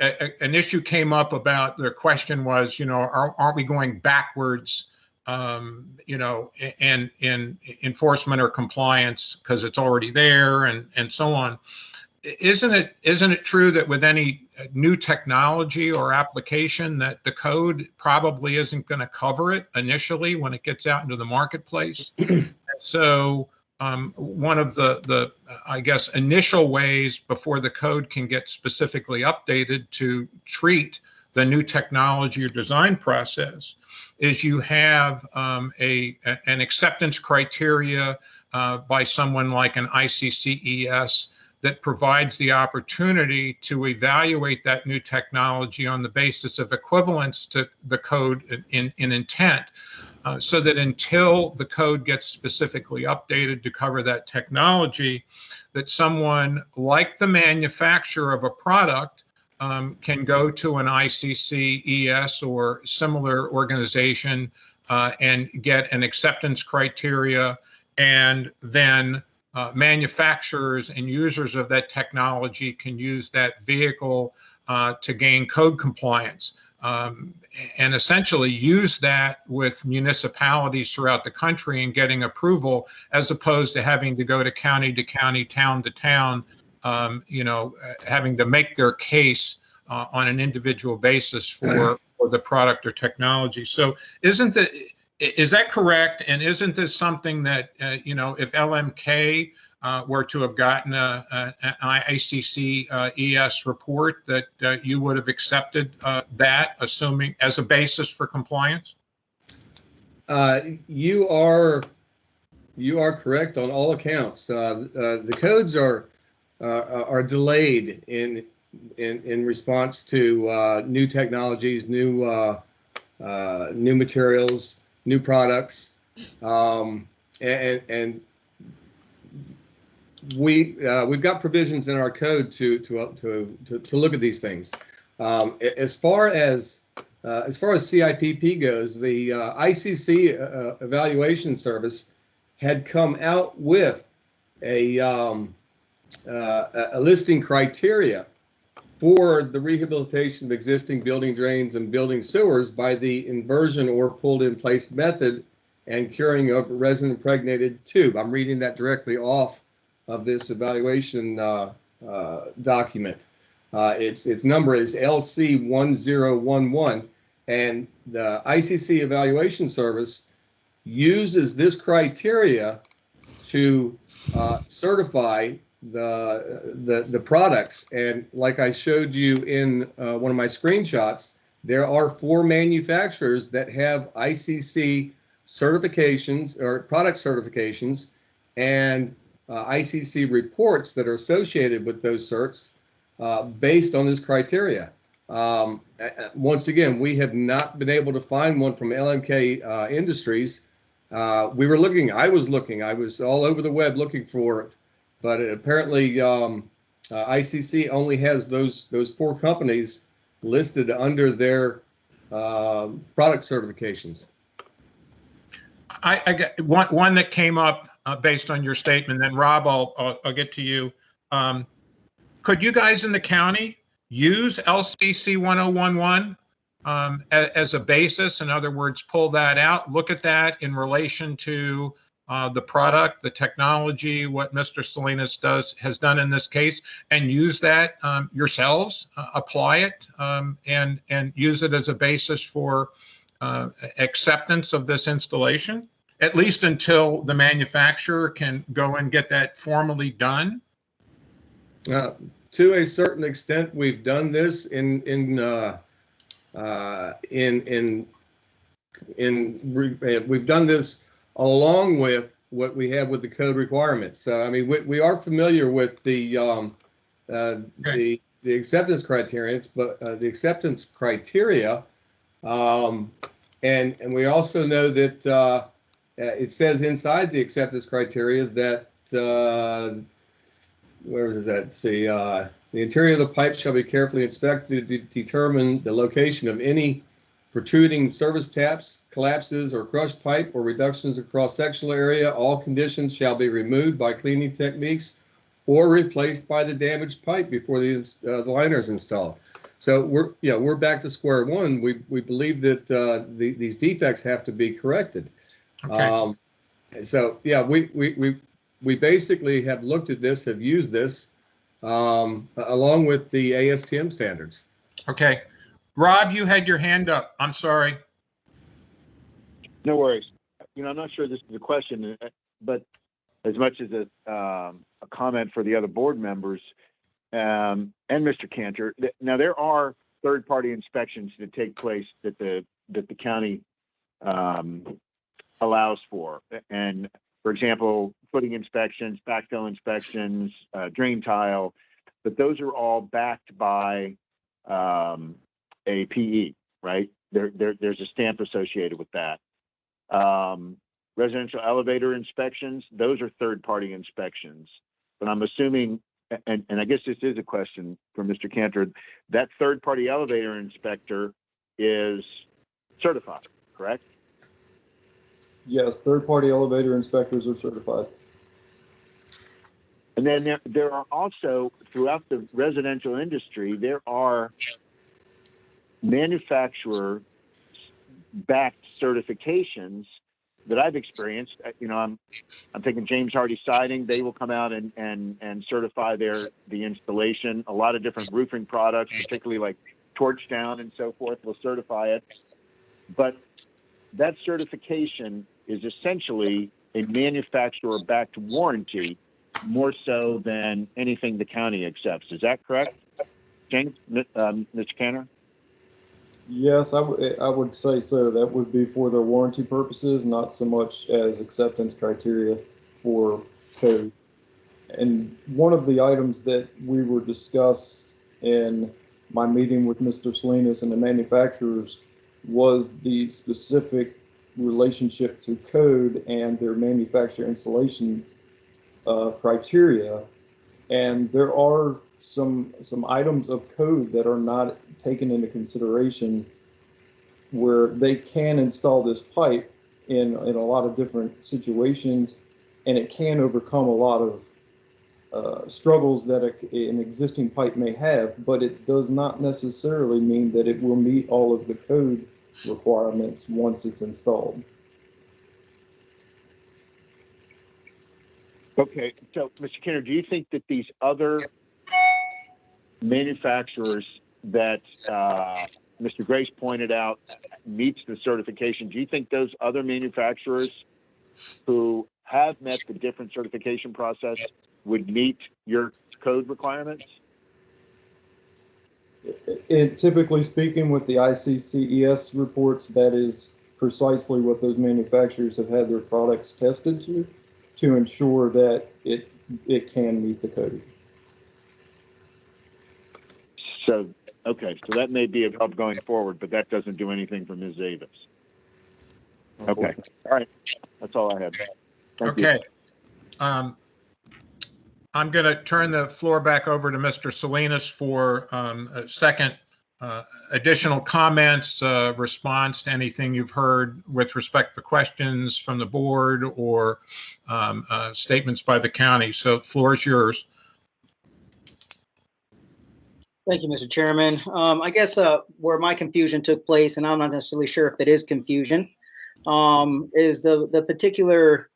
an issue came up about, the question was, aren't we going backwards, and in enforcement or compliance because it's already there and so on. Isn't it true that with any new technology or application that the code probably isn't going to cover it initially when it gets out into the marketplace? So one of the I guess initial ways before the code can get specifically updated to treat the new technology or design process is you have an acceptance criteria by someone like an ICCES that provides the opportunity to evaluate that new technology on the basis of equivalence to the code in intent, so that until the code gets specifically updated to cover that technology, that someone like the manufacturer of a product can go to an ICCES or similar organization and get an acceptance criteria, and then manufacturers and users of that technology can use that vehicle to gain code compliance, and essentially use that with municipalities throughout the country and getting approval, as opposed to having to go to county, town to town, having to make their case on an individual basis for the product or technology. So is that correct? And isn't this something that, if LMK were to have gotten an ICCES report, that you would have accepted that, assuming as a basis for compliance?
You are correct on all accounts. The codes are delayed in response to new technologies, new materials, new products, and we've got provisions in our code to look at these things. As far as CIPP goes, the ICC evaluation service had come out with a listing criteria for the rehabilitation of existing building drains and building sewers by the inversion or pulled in place method and curing of resin impregnated tube. I'm reading that directly off of this evaluation document. Its number is LC 1011, and the ICC evaluation service uses this criteria to certify the products. And like I showed you in one of my screenshots, there are 4 manufacturers that have ICC certifications or product certifications and ICC reports that are associated with those certs based on this criteria. Once again, we have not been able to find one from LMK Industries. We were looking, I was all over the web looking for it, but apparently ICC only has those 4 companies listed under their product certifications.
I got one that came up based on your statement. Then Rob, I'll get to you. Could you guys in the county use LCC 1011 as a basis? In other words, pull that out, look at that in relation to the product, the technology, what Mr. Salinas has done in this case, and use that yourselves, apply it, and use it as a basis for acceptance of this installation, at least until the manufacturer can go and get that formally done?
To a certain extent, we've done this we've done this along with what we have with the code requirements. So I mean, we are familiar with the acceptance criteria, but the acceptance criteria, and we also know that it says inside the acceptance criteria that where is that? See, the interior of the pipe shall be carefully inspected to determine the location of any protruding service taps, collapses, or crushed pipe or reductions across sectional area. All conditions shall be removed by cleaning techniques or replaced by the damaged pipe before the liner is installed. So we're back to square one. We believe that these defects have to be corrected.
Okay.
So yeah, we basically have looked at this, have used this along with the ASTM standards.
Okay. Rob, you had your hand up. I'm sorry.
No worries. I'm not sure this is a question, but as much as a comment for the other board members and Mr. Cantor. Now, there are third-party inspections that take place that the county allows for. And for example, footing inspections, backfill inspections, drain tile, but those are all backed by a PE, right? There's a stamp associated with that. Residential elevator inspections, those are third-party inspections. But I'm assuming, and I guess this is a question for Mr. Cantor, that third-party elevator inspector is certified, correct?
Yes, third-party elevator inspectors are certified.
And then there are also, throughout the residential industry, there are manufacturer-backed certifications that I've experienced. I'm thinking James Hardy Siding. They will come out and certify the installation. A lot of different roofing products, particularly like Torchdown and so forth, will certify it. But that certification is essentially a manufacturer-backed warranty, more so than anything the county accepts. Is that correct, James, Mr. Cantor?
Yes, I would say so. That would be for their warranty purposes, not so much as acceptance criteria for code. And one of the items that we were discussed in my meeting with Mr. Salinas and the manufacturers was the specific relationship to code and their manufacturer installation criteria. And there are some items of code that are not taken into consideration where they can install this pipe in a lot of different situations, and it can overcome a lot of struggles that an existing pipe may have, but it does not necessarily mean that it will meet all of the code requirements once it's installed.
Okay, so Mr. Kenner, do you think that these other manufacturers that Mr. Grace pointed out meets the certification, do you think those other manufacturers who have met the different certification process would meet your code requirements?
Typically speaking, with the ICCES reports, that is precisely what those manufacturers have had their products tested to ensure that it can meet the code.
So, okay, so that may be a help going forward, but that doesn't do anything for Ms. Davis. Okay, all right, that's all I had. Thank you.
Okay. I'm going to turn the floor back over to Mr. Salinas for a second additional comments, response to anything you've heard with respect to questions from the board or statements by the county. So the floor is yours.
Thank you, Mr. Chairman. I guess where my confusion took place, and I'm not necessarily sure if it is confusion, is the particular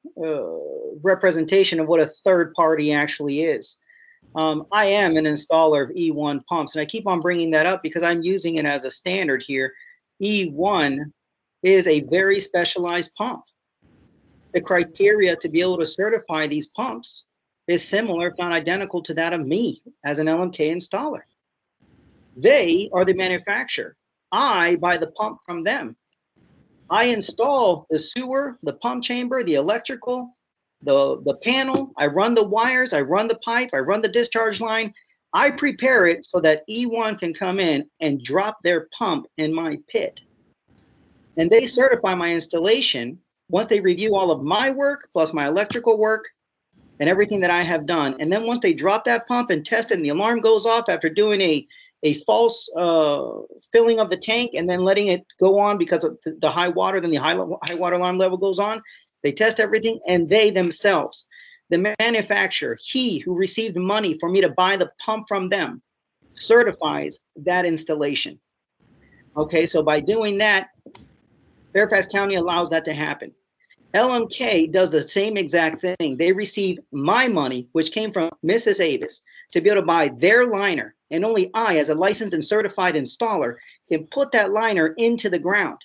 representation of what a third party actually is. I am an installer of E1 pumps, and I keep on bringing that up because I'm using it as a standard here. E1 is a very specialized pump. The criteria to be able to certify these pumps is similar, if not identical, to that of me as an LMK installer. They are the manufacturer. I buy the pump from them. I install the sewer, the pump chamber, the electrical, the panel. I run the wires, I run the pipe, I run the discharge line. I prepare it so that E1 can come in and drop their pump in my pit. And they certify my installation once they review all of my work plus my electrical work and everything that I have done. And then once they drop that pump and test it and the alarm goes off after doing a false filling of the tank and then letting it go on because of the high water, then the high water alarm level goes on. They test everything, and they themselves, the manufacturer, he who received money for me to buy the pump from them, certifies that installation. Okay, so by doing that, Fairfax County allows that to happen. LMK does the same exact thing. They receive my money, which came from Mrs. Avis, to be able to buy their liner. And only I, as a licensed and certified installer, can put that liner into the ground.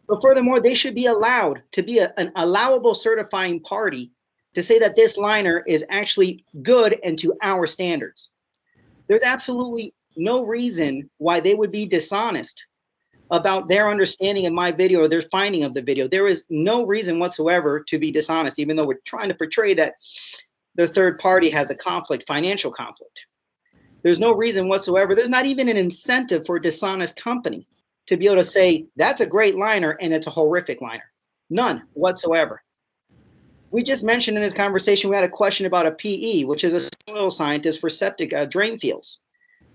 But furthermore, they should be allowed to be an allowable certifying party to say that this liner is actually good and to our standards. There's absolutely no reason why they would be dishonest about their understanding of my video or their finding of the video. There is no reason whatsoever to be dishonest, even though we're trying to portray that the third party has a conflict, financial conflict. There's no reason whatsoever. There's not even an incentive for a dishonest company to be able to say, that's a great liner and it's a horrific liner. None whatsoever. We just mentioned in this conversation, we had a question about a PE, which is a soil scientist for septic drain fields.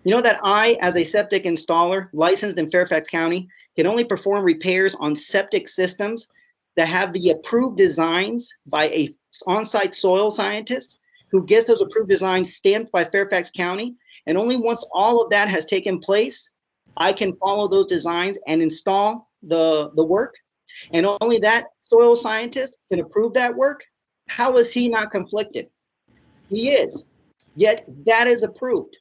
You know that I, as a septic installer, licensed in Fairfax County, can only perform repairs on septic systems that have the approved designs by a on-site soil scientist who gets those approved designs stamped by Fairfax County. And only once all of that has taken place, I can follow those designs and install the work. And only that soil scientist can approve that work. How is he not conflicted? He is, yet that is approved.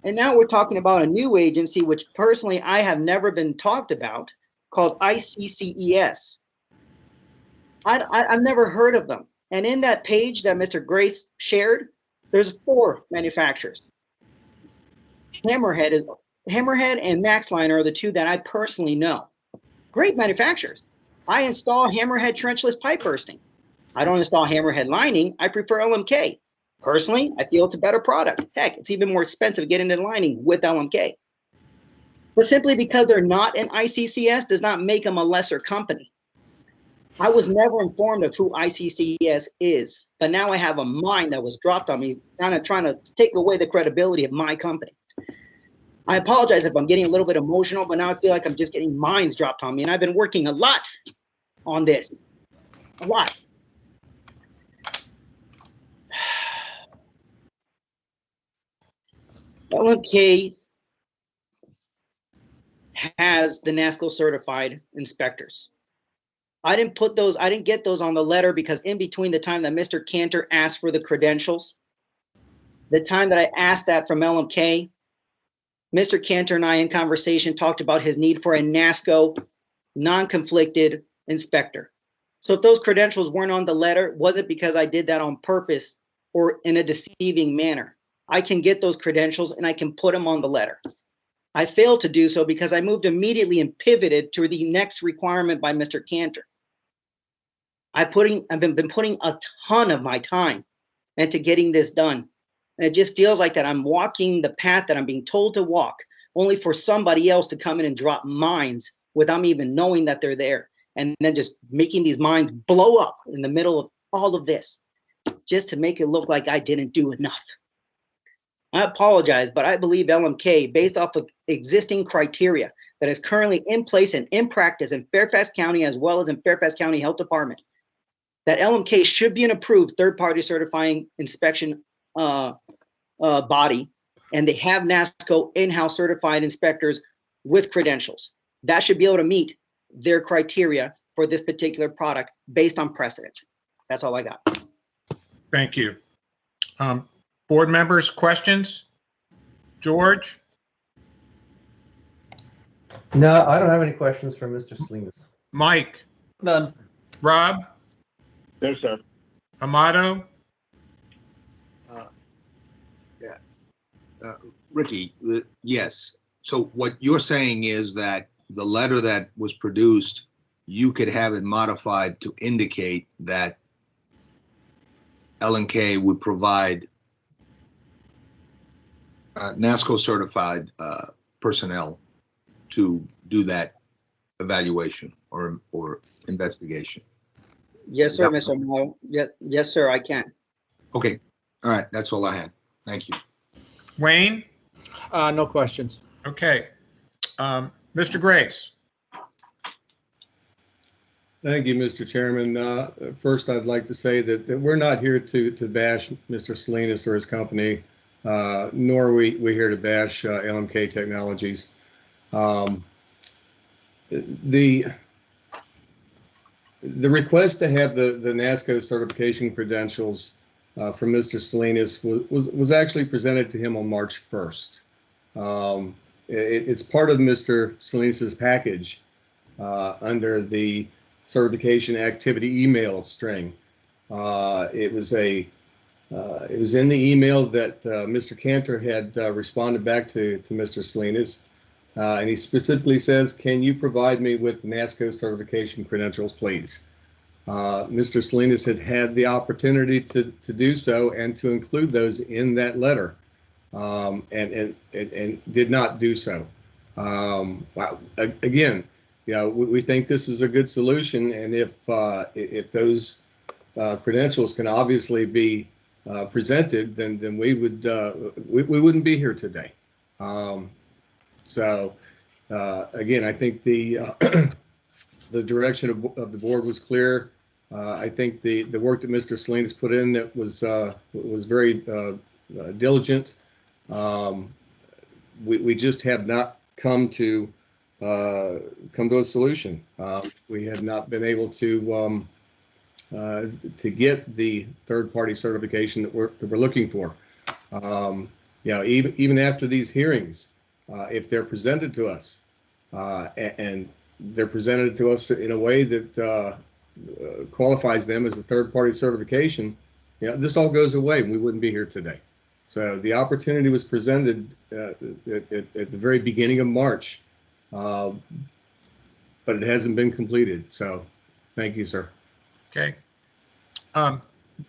And now we're talking about a new agency, which personally I have never been talked about, called ICCES. I've never heard of them. And in that page that Mr. Grace shared, there's 4 manufacturers. Hammerhead and Maxline are the 2 that I personally know. Great manufacturers. I install Hammerhead trenchless pipe bursting. I don't install Hammerhead lining. I prefer LMK. Personally, I feel it's a better product. Heck, it's even more expensive to get into lining with LMK. But simply because they're not an ICCS does not make them a lesser company. I was never informed of who ICCS is, but now I have a mine that was dropped on me, kind of trying to take away the credibility of my company. I apologize if I'm getting a little bit emotional, but now I feel like I'm just getting mines dropped on me, and I've been working a lot on this, a lot. LMK has the NASCO certified inspectors. I didn't get those on the letter because in between the time that Mr. Cantor asked for the credentials, the time that I asked that from LMK, Mr. Cantor and I in conversation talked about his need for a NASCO non-conflicted inspector. So if those credentials weren't on the letter, was it because I did that on purpose or in a deceiving manner? I can get those credentials and I can put them on the letter. I failed to do so because I moved immediately and pivoted to the next requirement by Mr. Cantor. I've been putting a ton of my time into getting this done. And it just feels like that I'm walking the path that I'm being told to walk, only for somebody else to come in and drop mines without me even knowing that they're there. And then just making these mines blow up in the middle of all of this, just to make it look like I didn't do enough. I apologize, but I believe LMK, based off of existing criteria that is currently in place and in practice in Fairfax County as well as in Fairfax County Health Department, that LMK should be an approved third-party certifying inspection body, and they have NASCO in-house certified inspectors with credentials. That should be able to meet their criteria for this particular product based on precedent. That's all I got.
Thank you. Board members, questions? George?
No, I don't have any questions for Mr. Salinas.
Mike?
None.
Rob?
No, sir.
Amato?
Ricky, yes. So what you're saying is that the letter that was produced, you could have it modified to indicate that L&K would provide NASCO certified personnel to do that evaluation or investigation.
Yes, sir, Mr. Mo. Yes, sir, I can.
Okay. All right. That's all I had. Thank you.
Wayne?
No questions.
Okay. Mr. Grace?
Thank you, Mr. Chairman. First, I'd like to say that we're not here to bash Mr. Salinas or his company, nor are we here to bash LMK Technologies. The request to have the NASCO certification credentials from Mr. Salinas was actually presented to him on March 1st. It's part of Mr. Salinas's package under the certification activity email string. It was in the email that Mr. Cantor had responded back to Mr. Salinas, and he specifically says, "Can you provide me with NASCO certification credentials, please?" Mr. Salinas had the opportunity to do so and to include those in that letter, and did not do so. Again, we think this is a good solution, and if those credentials can obviously be presented, then we wouldn't be here today. So again, I think the the direction of the board was clear. I think the work that Mr. Salinas put in that was very diligent. We just have not come to a solution. We have not been able to get the third-party certification that we're looking for. Even after these hearings, if they're presented to us, and they're presented to us in a way that qualifies them as a third-party certification, this all goes away and we wouldn't be here today. So the opportunity was presented at the very beginning of March, but it hasn't been completed. So thank you, sir.
Okay.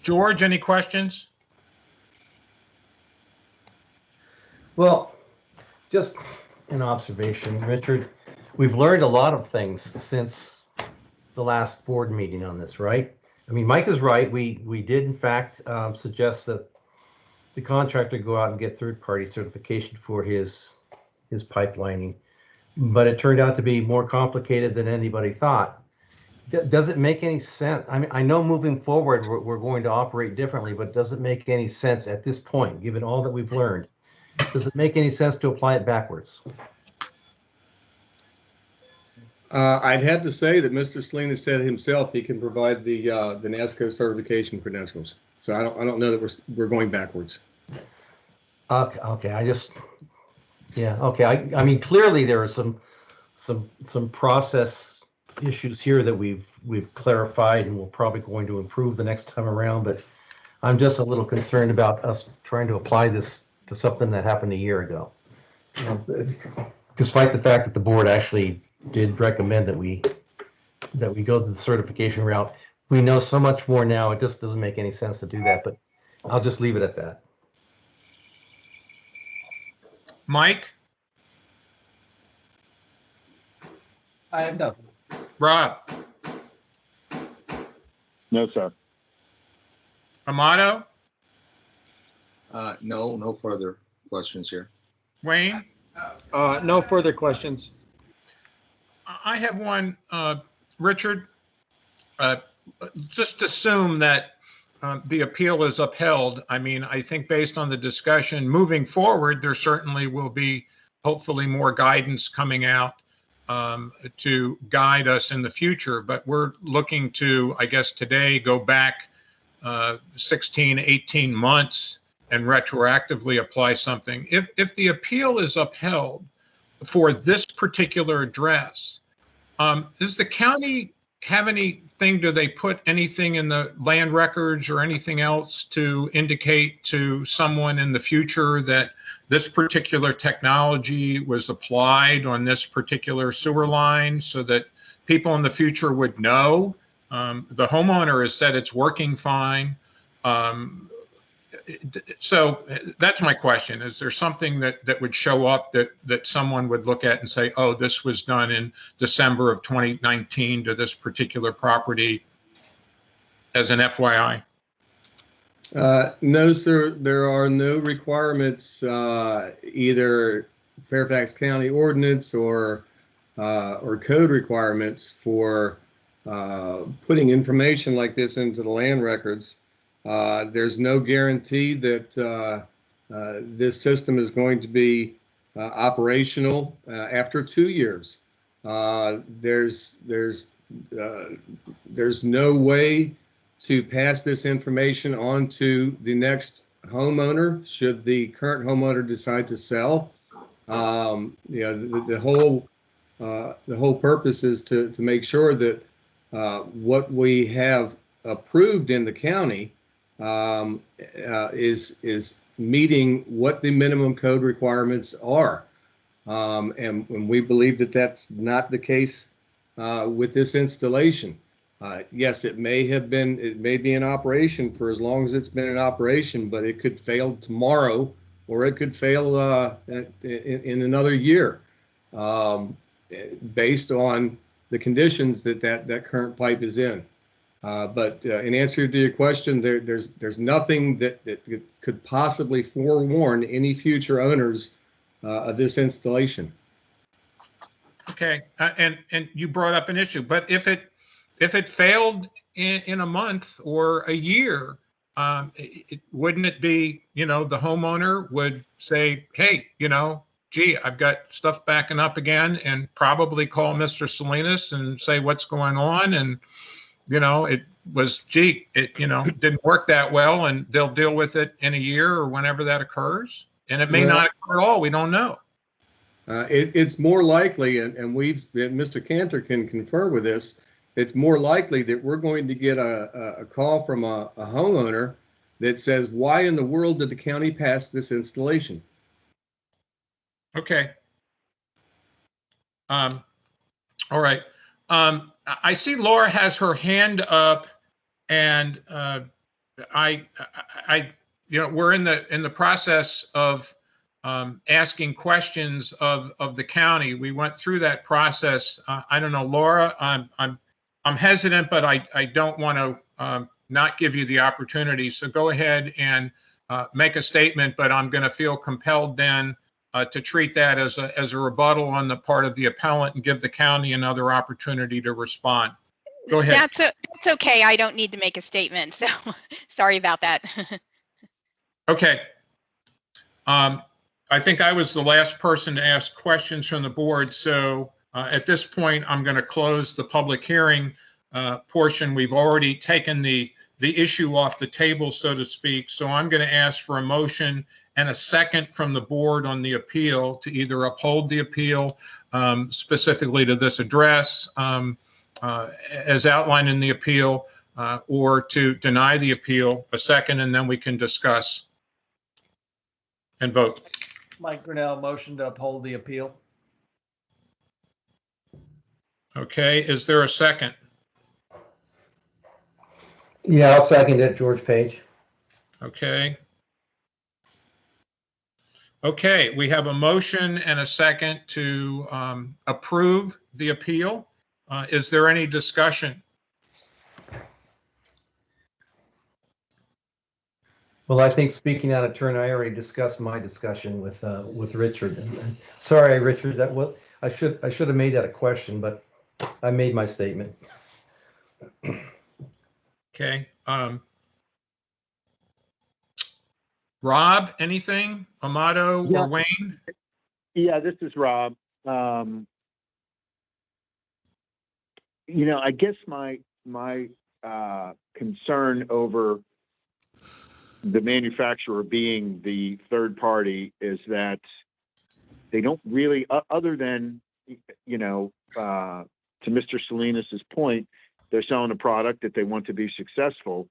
George, any questions?
Well, just an observation, Richard. We've learned a lot of things since the last board meeting on this, right? I mean, Mike is right. We did in fact suggest that the contractor go out and get third-party certification for his pipelining, but it turned out to be more complicated than anybody thought. Does it make any sense? I mean, I know moving forward we're going to operate differently, but does it make any sense at this point, given all that we've learned? Does it make any sense to apply it backwards?
I'd have to say that Mr. Salinas said himself he can provide the NASCO certification credentials. So I don't know that we're going backwards.
Okay. Okay. I mean, clearly there are some process issues here that we've clarified and we're probably going to improve the next time around, but I'm just a little concerned about us trying to apply this to something that happened a year ago. Despite the fact that the board actually did recommend that we go the certification route, we know so much more now, it just doesn't make any sense to do that, but I'll just leave it at that.
Mike,
I have nothing.
Rob,
No, sir.
Amato,
No further questions here.
Wayne?
No further questions.
I have one, Richard. Just assume that the appeal is upheld. I mean, I think based on the discussion moving forward, there certainly will be hopefully more guidance coming out to guide us in the future. But we're looking to, I guess, today go back 16, 18 months and retroactively apply something. If the appeal is upheld for this particular address, does the county have anything, do they put anything in the land records or anything else to indicate to someone in the future that this particular technology was applied on this particular sewer line so that people in the future would know? The homeowner has said it's working fine. So that's my question. Is there something that would show up that someone would look at and say, oh, this was done in December of 2019 to this particular property, as an FYI?
No, sir. There are no requirements, either Fairfax County ordinance or code requirements for putting information like this into the land records. There's no guarantee that this system is going to be operational after 2 years. There's no way to pass this information on to the next homeowner should the current homeowner decide to sell. The whole purpose is to make sure that what we have approved in the county is meeting what the minimum code requirements are. And we believe that that's not the case with this installation. Yes, it may be in operation for as long as it's been in operation, but it could fail tomorrow, or it could fail in another year, based on the conditions that current pipe is in. But in answer to your question, there's nothing that could possibly forewarn any future owners of this installation.
Okay, and you brought up an issue, but if it failed in a month or a year, wouldn't it be, the homeowner would say, hey, gee, I've got stuff backing up again, and probably call Mr. Salinas and say what's going on, and it was, it didn't work that well, and they'll deal with it in a year or whenever that occurs, and it may not occur at all. We don't know.
It's more likely, and Mr. Cantor can confer with this, it's more likely that we're going to get a call from a homeowner that says, why in the world did the county pass this installation?
Okay. All right. I see Laura has her hand up, and we're in the process of asking questions of the county. We went through that process. I don't know, Laura. I'm hesitant, but I don't want to not give you the opportunity. So go ahead and make a statement. But I'm going to feel compelled then to treat that as a rebuttal on the part of the appellant and give the county another opportunity to respond. Go ahead.
That's okay. I don't need to make a statement. So sorry about that.
Okay. I think I was the last person to ask questions from the board. So at this point, I'm going to close the public hearing portion. We've already taken the issue off the table, so to speak. So I'm going to ask for a motion and a second from the board on the appeal to either uphold the appeal specifically to this address, as outlined in the appeal, or to deny the appeal. A second, and then we can discuss and vote.
Mike Grinnell, motion to uphold the appeal.
Okay, is there a second?
Yeah, I'll second it, George Page.
Okay. Okay, we have a motion and a second to approve the appeal. Is there any discussion?
Well, I think speaking out of turn, I already discussed my discussion with Richard. And sorry, Richard, that was I should have made that a question, but I made my statement.
Okay. Rob, anything? Amato or Wayne?
Yeah, this is Rob. I guess my concern over the manufacturer being the third party is that they don't really, other than, to Mr. Salinas's point, they're selling a product that they want to be successful,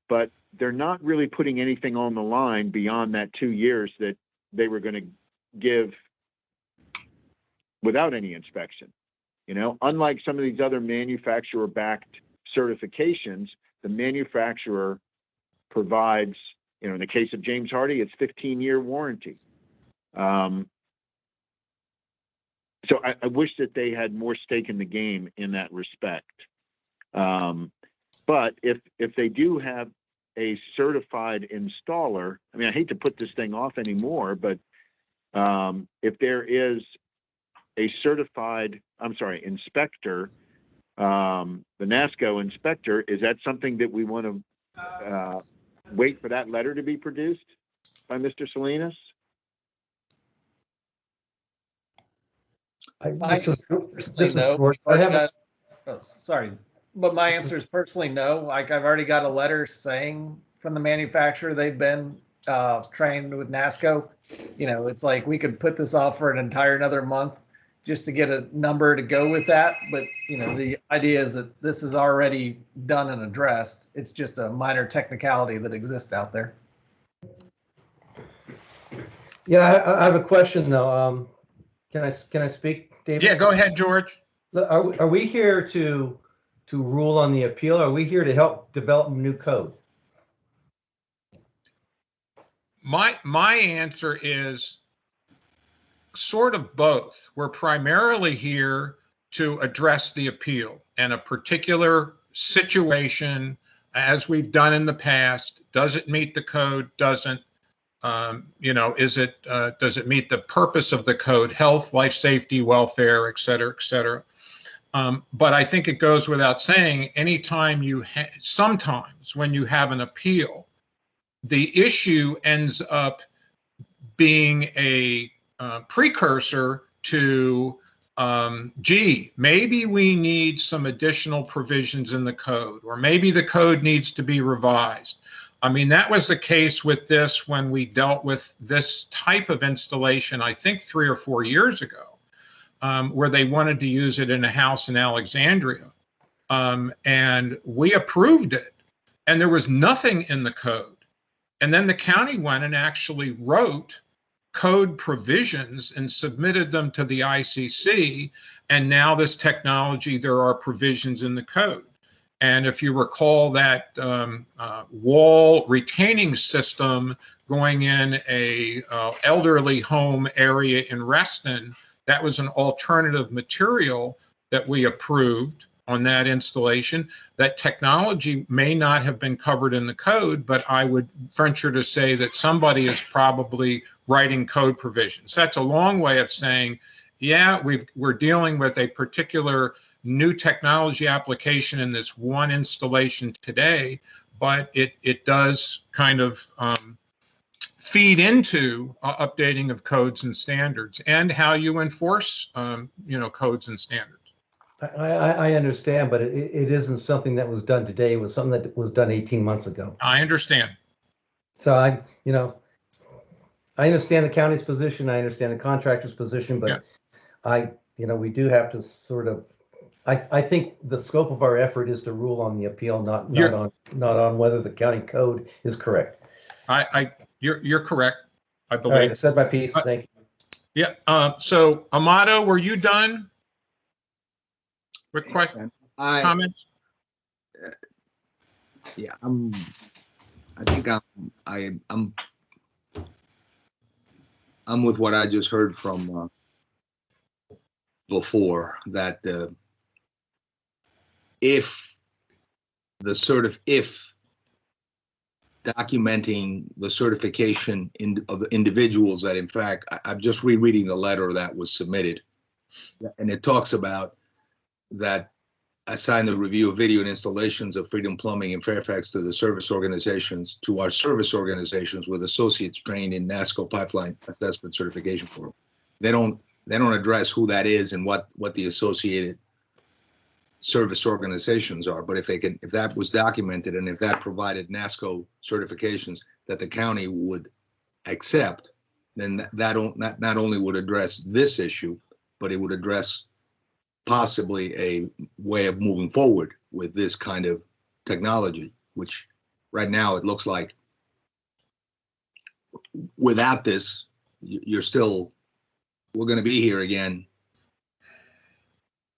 but they're not really putting anything on the line beyond that 2 years that they were going to give without any inspection. Unlike some of these other manufacturer-backed certifications, the manufacturer provides, in the case of James Hardy, it's 15-year warranty. So I wish that they had more stake in the game in that respect. But if they do have a certified installer, I hate to put this thing off anymore, but if there is a certified, inspector, the NASCO inspector, is that something that we want to wait for that letter to be produced by Mr. Salinas?
Sorry, but my answer is personally no. Like, I've already got a letter saying from the manufacturer they've been trained with NASCO. It's like we could put this off for an entire another month just to get a number to go with that. But, the idea is that this is already done and addressed. It's just a minor technicality that exists out there.
Yeah, I have a question though. Can I speak, David?
Yeah, go ahead, George.
Are we here to rule on the appeal? Or are we here to help develop new code?
My answer is sort of both. We're primarily here to address the appeal and a particular situation, as we've done in the past. Does it meet the code? Doesn't? Does it meet the purpose of the code? Health, life safety, welfare, et cetera, et cetera. But I think it goes without saying, anytime sometimes when you have an appeal, the issue ends up being a precursor to, maybe we need some additional provisions in the code, or maybe the code needs to be revised. That was the case with this when we dealt with this type of installation, I think 3 or 4 years ago, where they wanted to use it in a house in Alexandria. And we approved it, and there was nothing in the code. And then the county went and actually wrote code provisions and submitted them to the ICC. And now this technology, there are provisions in the code. And if you recall that wall retaining system going in a elderly home area in Reston, that was an alternative material that we approved on that installation. That technology may not have been covered in the code, but I would venture to say that somebody is probably writing code provisions. That's a long way of saying, yeah, we're dealing with a particular new technology application in this one installation today, but it does kind of feed into updating of codes and standards and how you enforce, codes and standards.
I understand, but it isn't something that was done today. It was something that was done 18 months ago.
I understand.
So I understand the county's position. I understand the contractor's position, but yeah. We do have to sort of I think the scope of our effort is to rule on the appeal, not
You're-
on whether the county code is correct.
You're correct, I
All right, I
believe.
said my piece. Thank you.
Yeah, so Amato, were you done with comments?
Yeah, I think I'm with what I just heard from before, that if documenting the certification of the individuals that, in fact, I'm just rereading the letter that was submitted, and it talks about that assign the review of video and installations of Freedom Plumbing in Fairfax to our service organizations with associates trained in NASCO pipeline assessment certification program. They don't address who that is and what the associated service organizations are. But if that was documented and if that provided NASCO certifications that the county would accept, then that not only would address this issue, but it would address possibly a way of moving forward with this kind of technology, which right now it looks like without this, we're going to be here again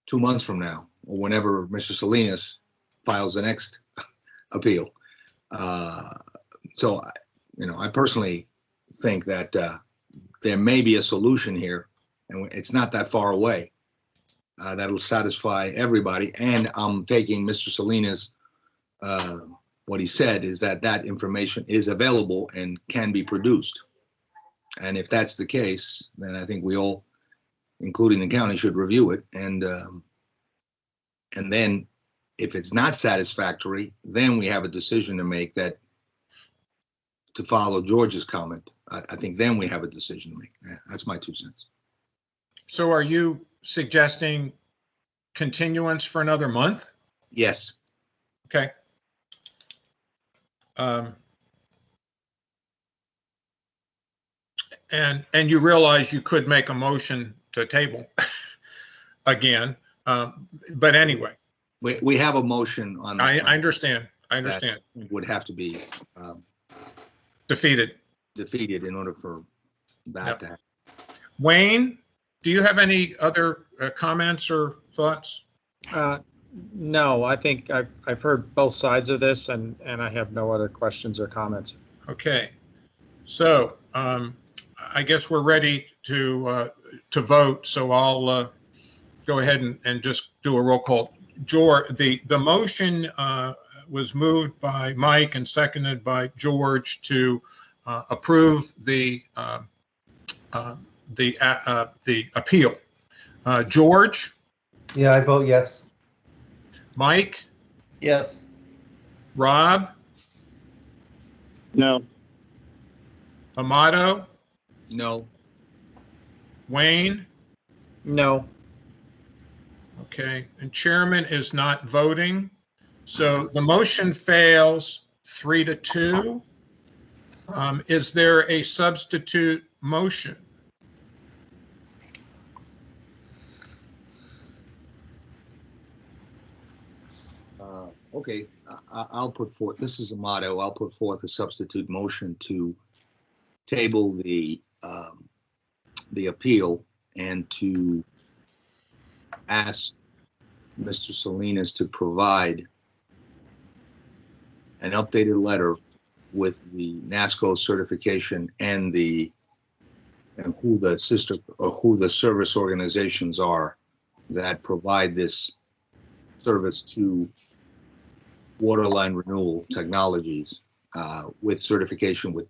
2 months from now, or whenever Mr. Salinas files the next appeal. So, I personally think that there may be a solution here, and it's not that far away. That'll satisfy everybody. And I'm taking Mr. Salinas, what he said is that information is available and can be produced. And if that's the case, then I think we all, including the county, should review it. And then if it's not satisfactory, then we have a decision to make, that to follow George's comment. I think then we have a decision to make. That's my 2 cents.
So are you suggesting continuance for another month?
Yes.
Okay. And you realize you could make a motion to table again, but anyway.
We have a motion on.
I understand. I understand.
Would have to be
defeated
in order for that to happen.
Wayne, do you have any other comments or thoughts?
No, I think I've heard both sides of this, and I have no other questions or comments.
Okay, so I guess we're ready to vote. So I'll go ahead and just do a roll call. George, the motion was moved by Mike and seconded by George to approve the appeal. George?
Yeah, I vote yes.
Mike?
Yes.
Rob?
No.
Amato?
No.
Wayne?
No.
Okay, and chairman is not voting. So the motion fails 3-2. Is there a substitute motion?
Okay, I'll put forth, this is a motto, I'll put forth a substitute motion to table the appeal and to ask Mr. Salinas to provide an updated letter with the NASCO certification and who the service organizations are that provide this service to Waterline Renewal Technologies with certification with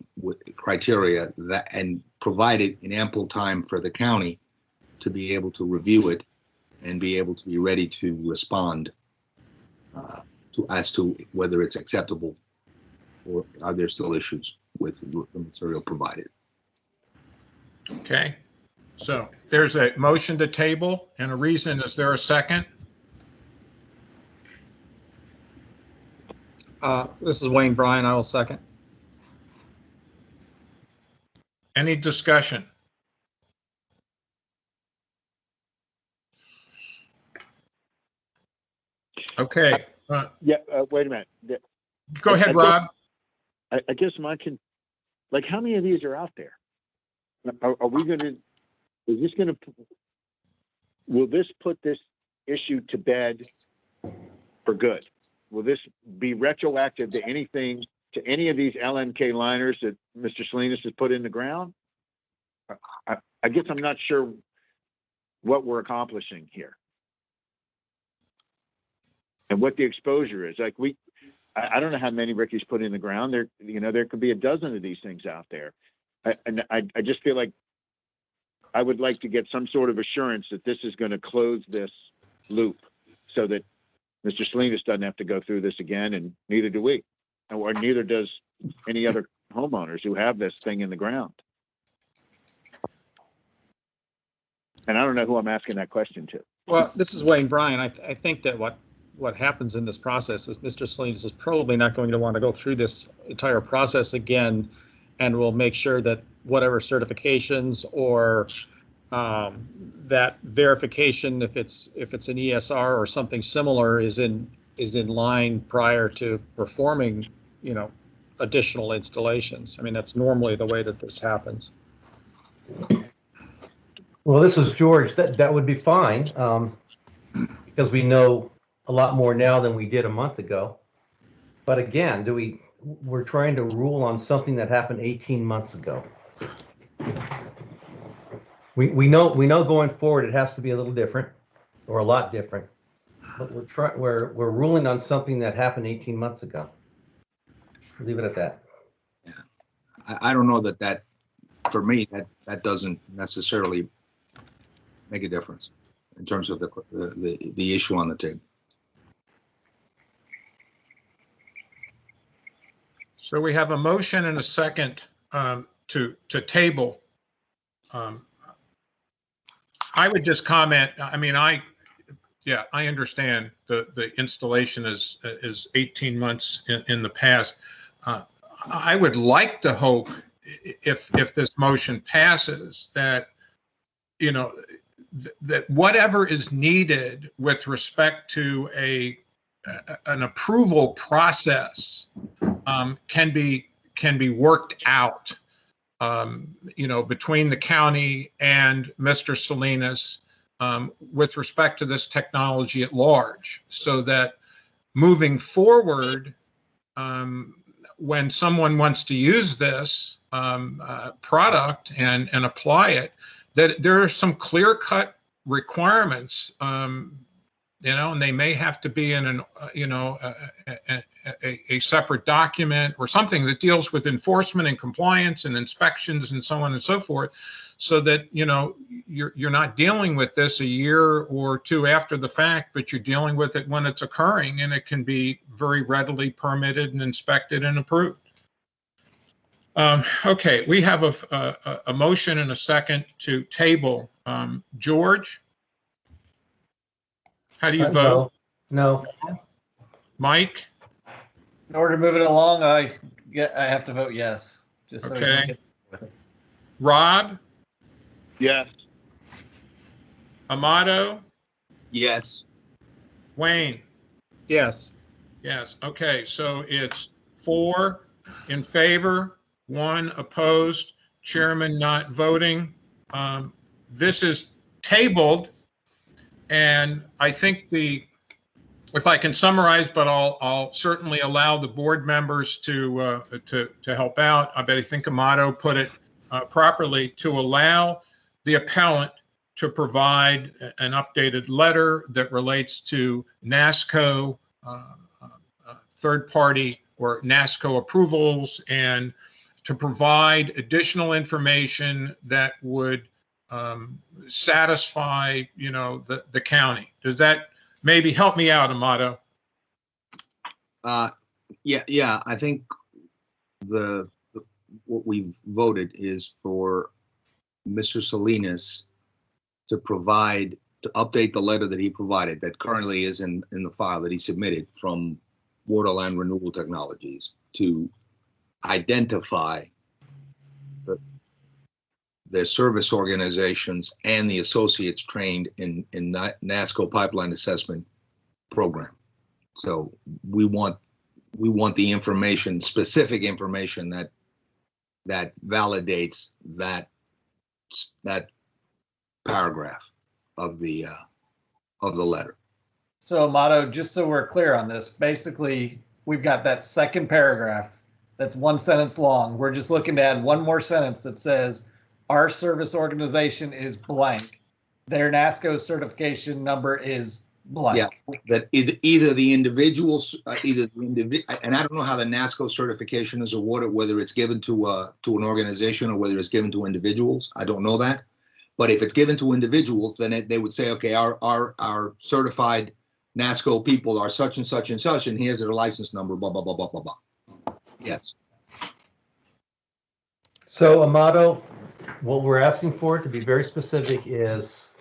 criteria that, and provide it in ample time for the county to be able to review it and be able to be ready to respond as to whether it's acceptable or are there still issues with the material provided.
Okay, so there's a motion to table and a reason. Is there a second?
This is Wayne Bryan. I will second.
Any discussion? Okay.
Wait a minute.
Go ahead, Rob.
I guess like, how many of these are out there? Are we going to, will this put this issue to bed for good? Will this be retroactive to any of these LMK liners that Mr. Salinas has put in the ground? I guess I'm not sure what we're accomplishing here and what the exposure is. Like, I don't know how many Ricky's put in the ground. There could be a dozen of these things out there. I just feel like I would like to get some sort of assurance that this is going to close this loop so that Mr. Salinas doesn't have to go through this again, and neither do we, or neither does any other homeowners who have this thing in the ground. And I don't know who I'm asking that question to.
Well, this is Wayne Bryan. I think that what happens in this process is Mr. Salinas is probably not going to want to go through this entire process again, and will make sure that whatever certifications or that verification, if it's an ESR or something similar, is in line prior to performing, additional installations. I mean, that's normally the way that this happens.
Well, this is George. That would be fine, because we know a lot more now than we did a month ago. But again, we're trying to rule on something that happened 18 months ago. We know going forward it has to be a little different, or a lot different. But we're ruling on something that happened 18 months ago. Leave it at that.
Yeah, I don't know that for me that doesn't necessarily make a difference in terms of the issue on the table.
So we have a motion and a second to table. I would just comment. I mean, I understand the installation is 18 months in the past. I would like to hope, if this motion passes, that that whatever is needed with respect to an approval process can be worked out, between the county and Mr. Salinas with respect to this technology at large, so that moving forward, when someone wants to use this product and apply it, that there are some clear-cut requirements, and they may have to be in a separate document or something that deals with enforcement and compliance and inspections and so on and so forth, so that you're not dealing with this a year or two after the fact, but you're dealing with it when it's occurring, and it can be very readily permitted and inspected and approved. Okay, we have a motion and a second to table. George, how do you vote?
No.
Mike?
In order to move it along, I have to vote yes. Just so we can get with it.
Rob?
Yes.
Amato?
Yes.
Wayne?
Yes.
Yes. Okay, so it's 4 in favor, 1 opposed, chairman not voting. This is tabled, and I think if I can summarize, but I'll certainly allow the board members to help out. I think Amato put it properly, to allow the appellant to provide an updated letter that relates to NASCO third-party or NASCO approvals, and to provide additional information that would satisfy, the county. Does that maybe help me out, Amato?
Yeah. I think what we voted is for Mr. Salinas to update the letter that he provided, that currently is in the file that he submitted from Waterland Renewable Technologies, to identify their service organizations and the associates trained in NASCO pipeline assessment program. So we want the information, specific information that validates that paragraph of the letter.
So Amato, just so we're clear on this, basically we've got that second paragraph that's one sentence long. We're just looking to add one more sentence that says our service organization is blank. Their NASCO certification number is blank.
Yeah, that either the individuals, and I don't know how the NASCO certification is awarded, whether it's given to an organization or whether it's given to individuals. I don't know that, but if it's given to individuals, then they would say, okay, our certified NASCO people are such and such and such, and here's their license number, blah blah blah blah blah blah. Yes.
So Amato, what we're asking for, to be very specific, is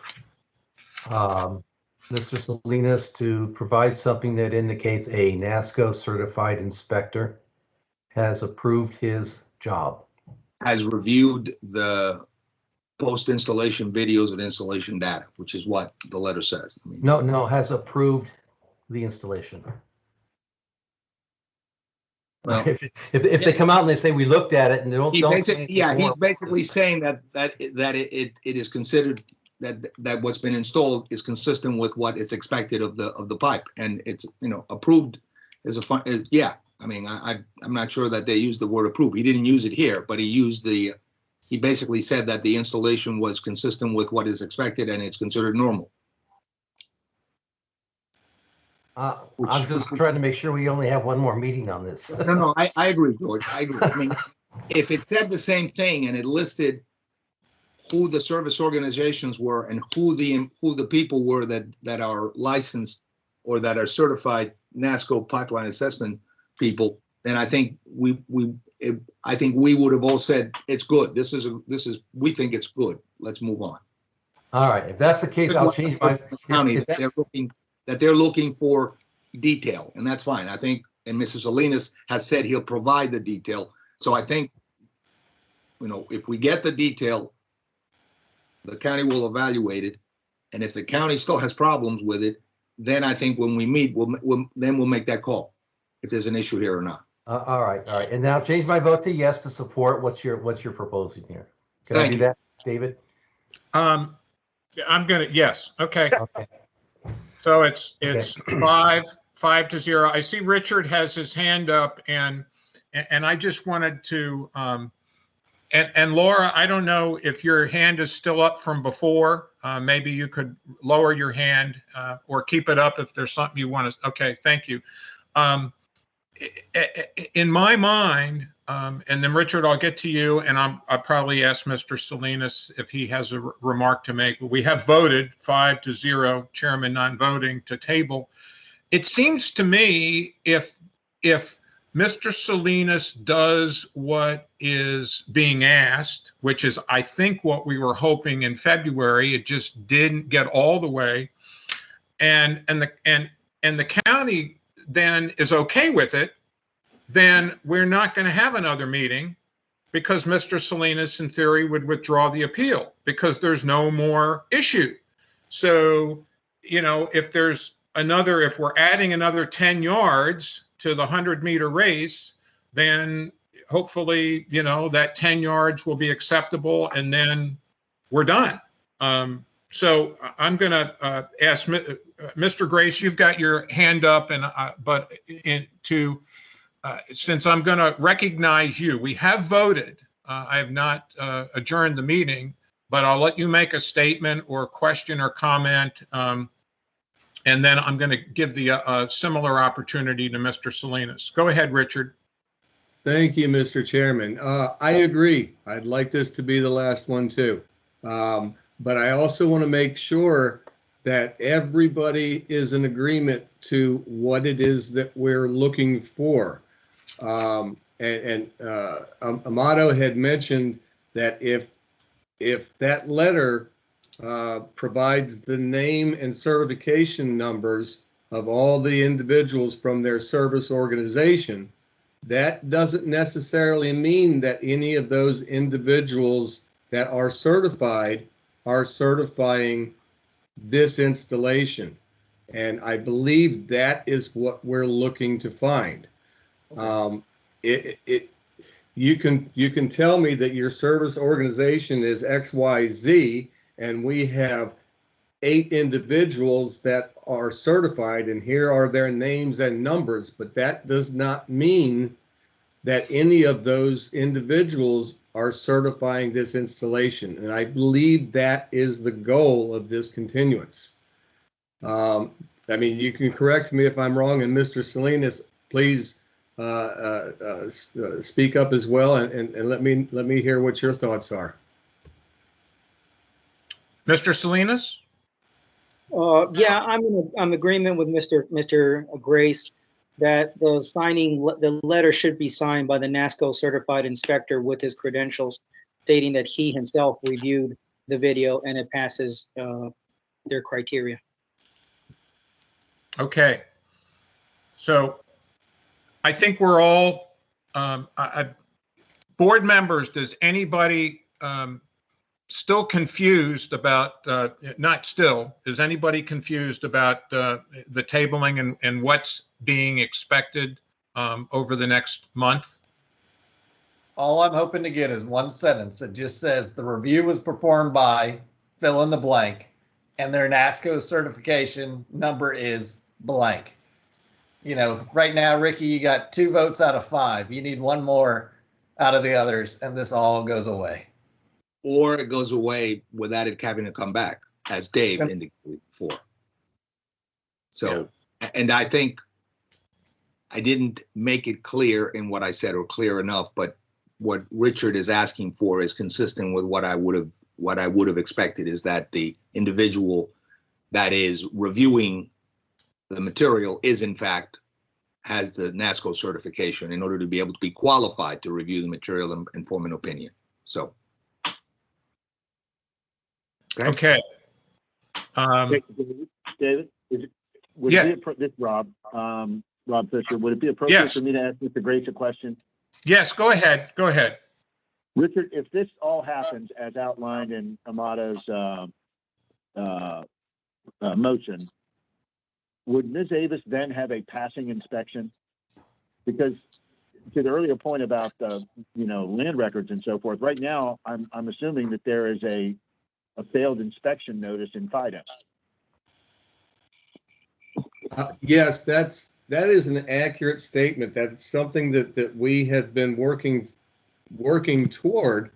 Mr. Salinas to provide something that indicates a NASCO certified inspector has approved his job.
Has reviewed the post-installation videos and installation data, which is what the letter says. I mean,
No, has approved the installation.
well,
If they come out and they say we looked at it and they don't say anything
he's
more,
basically saying that it is considered that what's been installed is consistent with what is expected of the pipe, and it's, you know, approved is yeah. I mean, I'm not sure that they used the word approved. He didn't use it here, but he basically said that the installation was consistent with what is expected and it's considered normal.
I'm just trying to make sure we only have one more meeting on this.
No, I agree, George. I agree. I mean, if it said the same thing and it listed who the service organizations were and who the people were that are licensed or that are certified NASCO pipeline assessment people, then I think we would have all said it's good. We think it's good. Let's move on.
All right, if that's the case, I'll change my
county that they're looking for detail, and that's fine. I think, and Mr. Salinas has said he'll provide the detail. So I think, you know, if we get the detail, the county will evaluate it, and if the county still has problems with it, then I think when we meet, we'll make that call if there's an issue here or not.
all right, and now change my vote to yes to support what you're proposing here. Can I do that, David?
I'm gonna, yes, okay.
Okay.
So it's 5-0. I see Richard has his hand up, and I just wanted to, and Laura, I don't know if your hand is still up from before. Maybe you could lower your hand or keep it up if there's something you want to. Okay, thank you. In my mind, and then Richard, I'll get to you, and I'll probably ask Mr. Salinas if he has a remark to make. We have voted 5-0, chairman non-voting, to table. It seems to me if Mr. Salinas does what is being asked, which is, I think, what we were hoping in February, it just didn't get all the way, and the county then is okay with it, then we're not going to have another meeting, because Mr. Salinas, in theory, would withdraw the appeal because there's no more issue. So, you know, if we're adding another 10 yards to the 100-meter race, then hopefully, you know, that 10 yards will be acceptable, and then we're done. So I'm going to ask Mr. Grace, you've got your hand up, and since I'm going to recognize you, we have voted. I have not adjourned the meeting, but I'll let you make a statement or question or comment, and then I'm going to give the similar opportunity to Mr. Salinas. Go ahead, Richard.
Thank you, Mr. Chairman. I agree. I'd like this to be the last one too. But I also want to make sure that everybody is in agreement to what it is that we're looking for. Amato had mentioned that if that letter provides the name and certification numbers of all the individuals from their service organization, that doesn't necessarily mean that any of those individuals that are certifying this installation. And I believe that is what we're looking to find. You can tell me that your service organization is XYZ, and we have 8 individuals that are certified, and here are their names and numbers, but that does not mean that any of those individuals are certifying this installation. And I believe that is the goal of this continuance. I mean, you can correct me if I'm wrong, and Mr. Salinas, please speak up as well, and let me hear what your thoughts are.
Mr. Salinas?
Yeah, I'm in agreement with Mr. Grace that the letter should be signed by the NASCO certified inspector with his credentials, stating that he himself reviewed the video and it passes their criteria.
Okay. So I think we're all, board members, does anybody still confused about, not still, is anybody confused about the tabling and what's being expected over the next month?
All I'm hoping to get is one sentence that just says the review was performed by fill in the blank and their NASCO certification number is blank. You know, right now, Ricky, you got 2 votes out of 5. You need 1 more out of the others, and this all goes away.
Or it goes away without it having to come back, as Dave indicated before. So, and I think I didn't make it clear in what I said, or clear enough, but what Richard is asking for is consistent with what I would have expected, is that the individual that is reviewing the material is in fact has the NASCO certification in order to be able to be qualified to review the material and form an opinion. So.
Okay.
David, would
yeah.
it be this Rob Fisher, would it be appropriate
yes.
for me to ask Mr. Grace a question?
Yes, go ahead. Go ahead.
Richard, if this all happens as outlined in Amato's motion, would Ms. Avis then have a passing inspection? Because to the earlier point about land records and so forth, right now I'm assuming that there is a failed inspection notice in FIDO.
Yes, that is an accurate statement. That's something that we have been working toward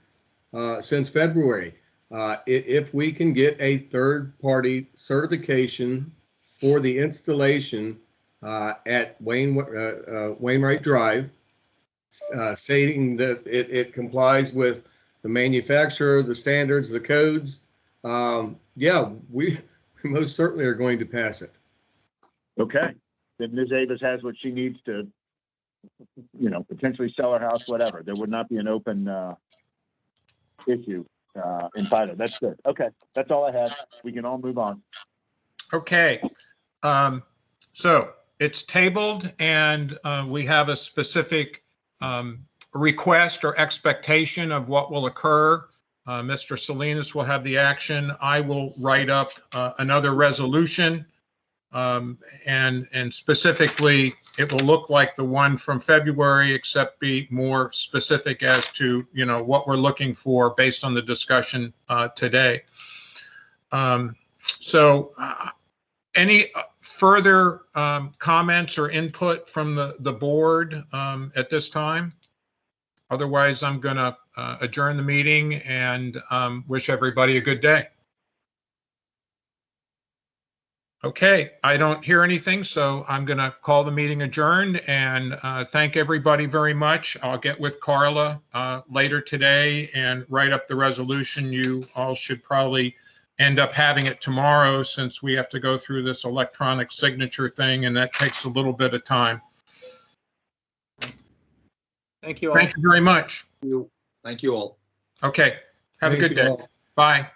since February. If we can get a third-party certification for the installation at Wainwright Drive, stating that it complies with the manufacturer, the standards, the codes, yeah, we most certainly are going to pass it.
Okay, then Ms. Avis has what she needs to, potentially sell her house, whatever. There would not be an open issue in FIDO. That's good. Okay, that's all I had. We can all move on.
Okay. So it's tabled, and we have a specific request or expectation of what will occur. Mr. Salinas will have the action. I will write up another resolution, and specifically it will look like the one from February, except be more specific as to what we're looking for based on the discussion today. Any further comments or input from the board at this time? Otherwise, I'm going to adjourn the meeting and wish everybody a good day. Okay, I don't hear anything, so I'm going to call the meeting adjourned and thank everybody very much. I'll get with Carla later today and write up the resolution. You all should probably end up having it tomorrow, since we have to go through this electronic signature thing, and that takes a little bit of time.
Thank you all.
Thank you very much.
Thank you all.
Okay, have a good day.
All.
Bye.